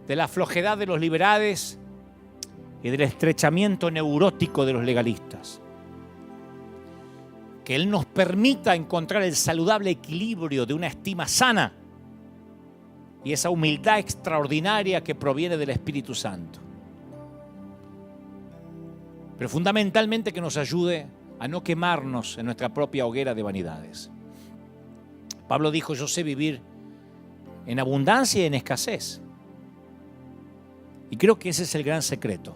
de la flojedad de los liberales y del estrechamiento neurótico de los legalistas. Que Él nos permita encontrar el saludable equilibrio de una estima sana y esa humildad extraordinaria que proviene del Espíritu Santo. Pero fundamentalmente que nos ayude a no quemarnos en nuestra propia hoguera de vanidades. Pablo dijo, yo sé vivir en abundancia y en escasez. Y creo que ese es el gran secreto.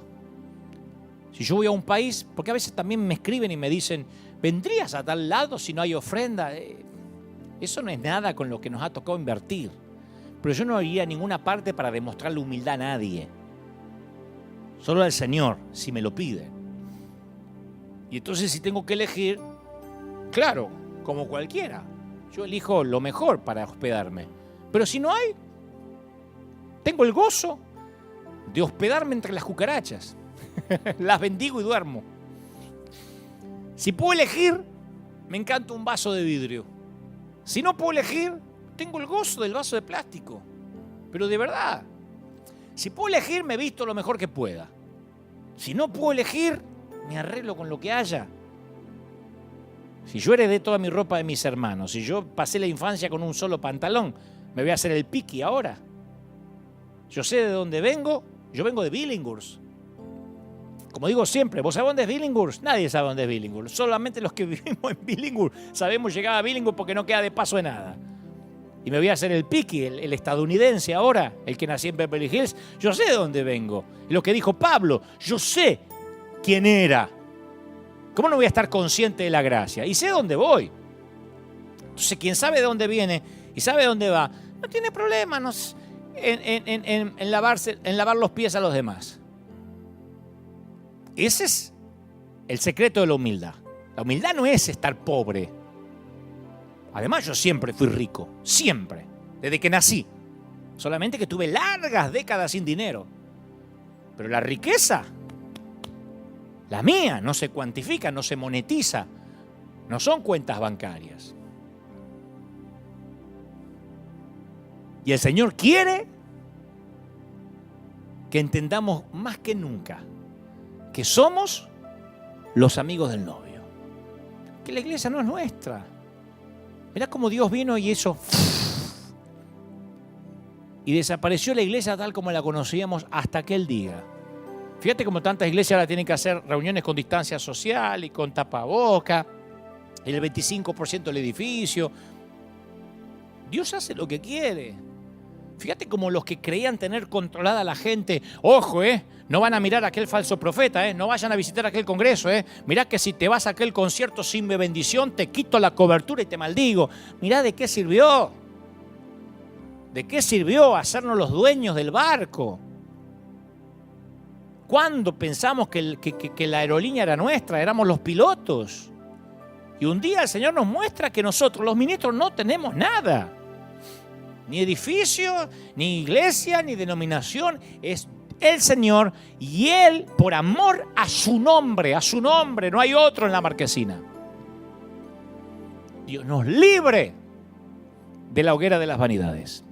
Si yo voy a un país, porque a veces también me escriben y me dicen, ¿vendrías a tal lado si no hay ofrenda? Eso no es nada con lo que nos ha tocado invertir. Pero yo no iría a ninguna parte para demostrarle humildad a nadie. Solo al Señor, si me lo pide. Y entonces si tengo que elegir, claro, como cualquiera, yo elijo lo mejor para hospedarme. Pero si no hay, tengo el gozo de hospedarme entre las cucarachas. Las bendigo y duermo. Si puedo elegir, me encanta un vaso de vidrio. Si no puedo elegir, tengo el gozo del vaso de plástico. Pero de verdad, si puedo elegir, me visto lo mejor que pueda. Si no puedo elegir, me arreglo con lo que haya. Si yo heredé toda mi ropa de mis hermanos, si yo pasé la infancia con un solo pantalón, me voy a hacer el piqui ahora. Yo sé de dónde vengo, yo vengo de Billinghurst. Como digo siempre, ¿vos sabés dónde es Billinghurst? Nadie sabe dónde es Billinghurst. Solamente los que vivimos en Billinghurst sabemos llegar a Billinghurst porque no queda de paso de nada. Y me voy a hacer el piqui, el estadounidense ahora, el que nací en Beverly Hills. Yo sé de dónde vengo. Y lo que dijo Pablo, yo sé quién era. ¿Cómo no voy a estar consciente de la gracia? Y sé dónde voy. Entonces, quien sabe de dónde viene y sabe dónde va, no tiene problema en lavar los pies a los demás. Ese es el secreto de la humildad. La humildad no es estar pobre. Además, yo siempre fui rico. Siempre. Desde que nací. Solamente que tuve largas décadas sin dinero. Pero la riqueza, la mía, no se cuantifica, no se monetiza. No son cuentas bancarias. Y el Señor quiere que entendamos más que nunca que somos los amigos del novio. Que la iglesia no es nuestra. Mirá cómo Dios vino y hizo y desapareció la iglesia tal como la conocíamos hasta aquel día. Fíjate cómo tantas iglesias ahora tienen que hacer reuniones con distancia social y con tapaboca, el 25% del edificio. Dios hace lo que quiere. Fíjate como los que creían tener controlada a la gente, ojo, no van a mirar a aquel falso profeta, no vayan a visitar aquel congreso, mirá que si te vas a aquel concierto sin mi bendición, te quito la cobertura y te maldigo. Mirá de qué sirvió. ¿De qué sirvió hacernos los dueños del barco? ¿Cuándo pensamos que la aerolínea era nuestra? Éramos los pilotos. Y un día el Señor nos muestra que nosotros, los ministros, no tenemos nada. Ni edificio, ni iglesia, ni denominación. Es el Señor y Él, por amor a su nombre, no hay otro en la marquesina. Dios nos libre de la hoguera de las vanidades.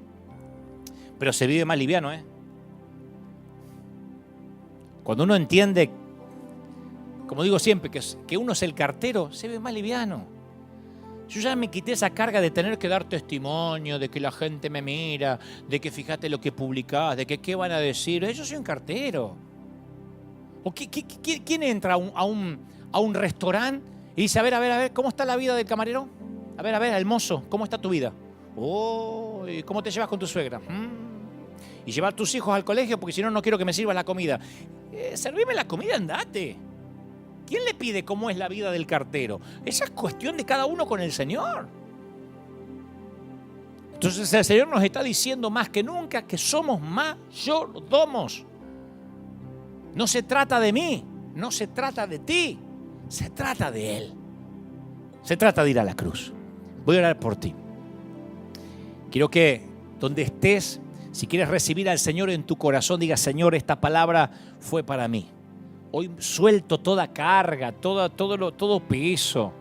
Pero se vive más liviano, Cuando uno entiende, como digo siempre, que uno es el cartero, se ve más liviano. Yo ya me quité esa carga de tener que dar testimonio, de que la gente me mira, de que fíjate lo que publicás, de que qué van a decir. Yo soy un cartero. ¿O quién entra a un restaurante y dice, a ver, ¿cómo está la vida del camarero? A ver, el mozo, ¿cómo está tu vida? Oh, ¿cómo te llevas con tu suegra? Y llevar tus hijos al colegio porque si no, no quiero que me sirvas la comida. Servime la comida, andate. ¿Quién le pide cómo es la vida del cartero? Esa es cuestión de cada uno con el Señor. Entonces el Señor nos está diciendo más que nunca que somos mayordomos. No se trata de mí, no se trata de ti, se trata de Él. Se trata de ir a la cruz. Voy a orar por ti. Quiero que donde estés, si quieres recibir al Señor en tu corazón, diga, Señor, esta palabra fue para mí. Hoy suelto toda carga, todo peso.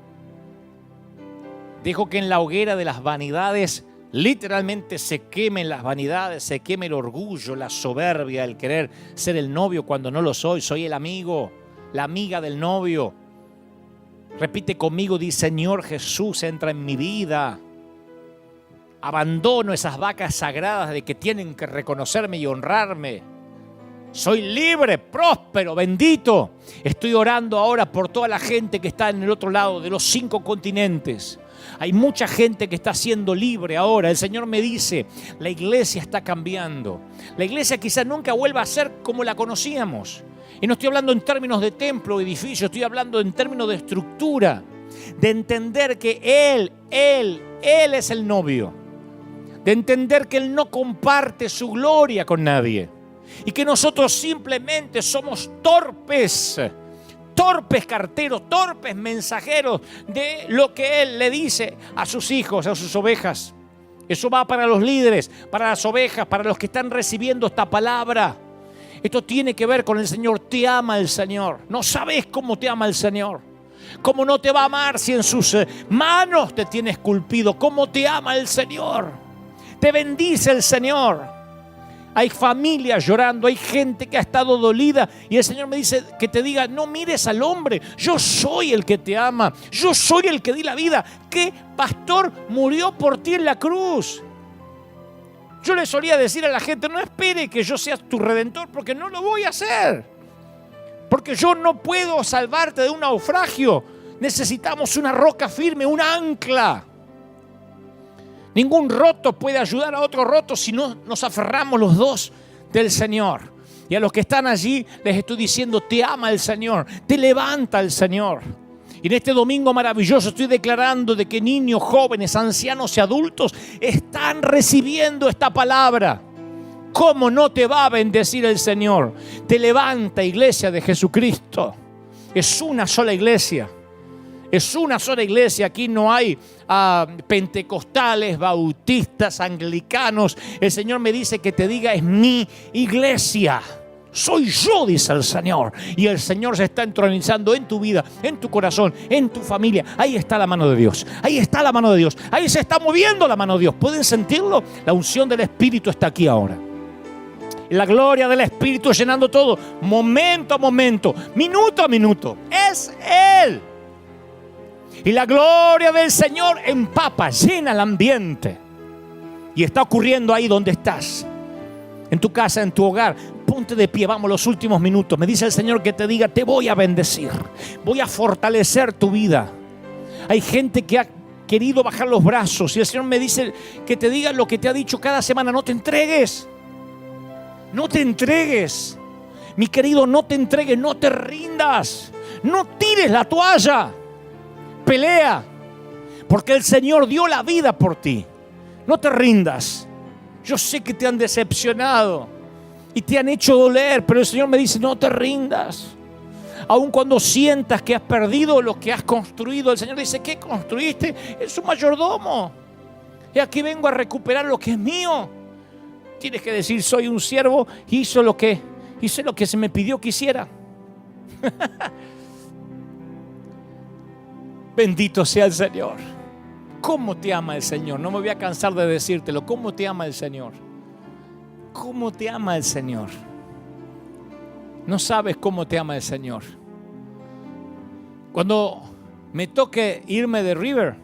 Dejo que en la hoguera de las vanidades literalmente se quemen las vanidades, se queme el orgullo, la soberbia, el querer ser el novio cuando no lo soy. Soy el amigo, la amiga del novio. Repite conmigo, dice, Señor Jesús, entra en mi vida. Abandono esas vacas sagradas de que tienen que reconocerme y honrarme. Soy libre, próspero, bendito. Estoy orando ahora por toda la gente que está en el otro lado de los 5 continentes. Hay mucha gente que está siendo libre ahora. El Señor me dice, la iglesia está cambiando. La iglesia quizás nunca vuelva a ser como la conocíamos. Y no estoy hablando en términos de templo o edificio, estoy hablando en términos de estructura. De entender que Él es el novio. De entender que Él no comparte su gloria con nadie. Y que nosotros simplemente somos torpes carteros, torpes mensajeros de lo que Él le dice a sus hijos, a sus ovejas. Eso va para los líderes, para las ovejas, para los que están recibiendo esta palabra. Esto tiene que ver con el Señor. Te ama el Señor. No sabes cómo te ama el Señor. ¿Cómo no te va a amar si en sus manos te tiene esculpido? ¿Cómo te ama el Señor? Te bendice el Señor. Hay familias llorando, hay gente que ha estado dolida y el Señor me dice que te diga, no mires al hombre, yo soy el que te ama, yo soy el que di la vida. ¿Qué pastor murió por ti en la cruz? Yo le solía decir a la gente, no espere que yo sea tu redentor porque no lo voy a hacer. Porque yo no puedo salvarte de un naufragio. Necesitamos una roca firme, una ancla. Ningún roto puede ayudar a otro roto si no nos aferramos los dos del Señor. Y a los que están allí les estoy diciendo, te ama el Señor, te levanta el Señor. Y en este domingo maravilloso estoy declarando de que niños, jóvenes, ancianos y adultos están recibiendo esta palabra. ¿Cómo no te va a bendecir el Señor? Te levanta, iglesia de Jesucristo. Es una sola iglesia. Es una sola iglesia. Aquí no hay pentecostales, bautistas, anglicanos. El Señor me dice que te diga, es mi iglesia. Soy yo, dice el Señor. Y el Señor se está entronizando en tu vida, en tu corazón, en tu familia. Ahí está la mano de Dios. Ahí está la mano de Dios. Ahí se está moviendo la mano de Dios. ¿Pueden sentirlo? La unción del Espíritu está aquí ahora. La gloria del Espíritu llenando todo, momento a momento, minuto a minuto. Es Él. Y la gloria del Señor empapa, llena el ambiente. Y está ocurriendo ahí donde estás. en tu casa, en tu hogar. Ponte de pie, vamos, los últimos minutos. Me dice el Señor que te diga, te voy a bendecir, voy a fortalecer tu vida. Hay gente que ha querido bajar los brazos y el Señor me dice que te diga lo que te ha dicho cada semana: no te entregues, no te entregues, mi querido, no te entregues, no te rindas, no tires la toalla, pelea, porque el Señor dio la vida por ti. No te rindas. Yo sé que te han decepcionado y te han hecho doler, pero el Señor me dice, no te rindas. Aun cuando sientas que has perdido lo que has construido, el Señor dice, ¿qué construiste? Es un mayordomo. Y aquí vengo a recuperar lo que es mío. Tienes que decir, soy un siervo y hice lo que se me pidió que hiciera. Bendito sea el Señor. ¿Cómo te ama el Señor? No me voy a cansar de decírtelo. ¿Cómo te ama el Señor? ¿Cómo te ama el Señor? No sabes cómo te ama el Señor. Cuando me toque irme de River,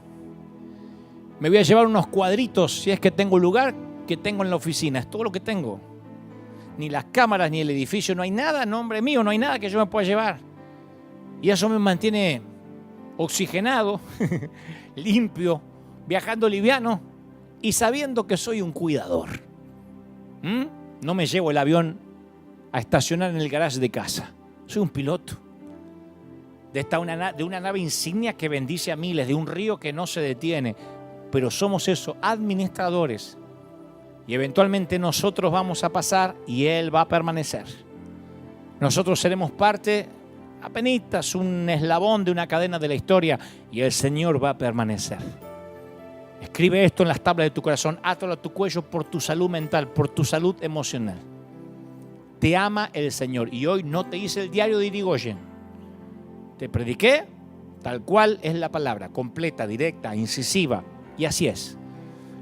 me voy a llevar unos cuadritos, si es que tengo lugar, que tengo en la oficina. Es todo lo que tengo. Ni las cámaras, ni el edificio, no hay nada a nombre mío, no hay nada que yo me pueda llevar. Y eso me mantiene oxigenado, limpio, viajando liviano y sabiendo que soy un cuidador. No me llevo el avión a estacionar en el garaje de casa. Soy un piloto de una nave insignia que bendice a miles, de un río que no se detiene. Pero somos eso, administradores. Y eventualmente nosotros vamos a pasar y Él va a permanecer. Nosotros seremos parte, apenitas, un eslabón de una cadena de la historia, y el Señor va a permanecer. Escribe esto en las tablas de tu corazón, átalo a tu cuello por tu salud mental, por tu salud emocional. Te ama el Señor. Y hoy no te hice el diario de Irigoyen. Te prediqué tal cual es la palabra, completa, directa, incisiva. Y así es.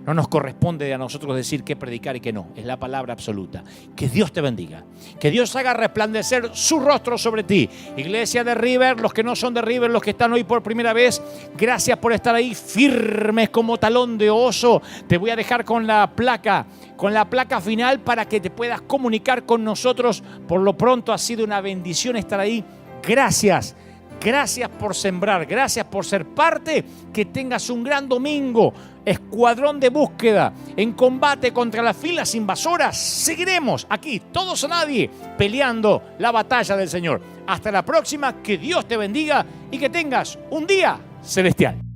No nos corresponde a nosotros decir qué predicar y qué no. Es la palabra absoluta. Que Dios te bendiga. Que Dios haga resplandecer su rostro sobre ti. Iglesia de River, los que no son de River, los que están hoy por primera vez, gracias por estar ahí firmes como talón de oso. Te voy a dejar con la placa final para que te puedas comunicar con nosotros. Por lo pronto ha sido una bendición estar ahí. Gracias. Gracias por sembrar, gracias por ser parte. Que tengas un gran domingo. Escuadrón de búsqueda en combate contra las filas invasoras. Seguiremos aquí, todos o nadie, peleando la batalla del Señor. Hasta la próxima, que Dios te bendiga y que tengas un día celestial.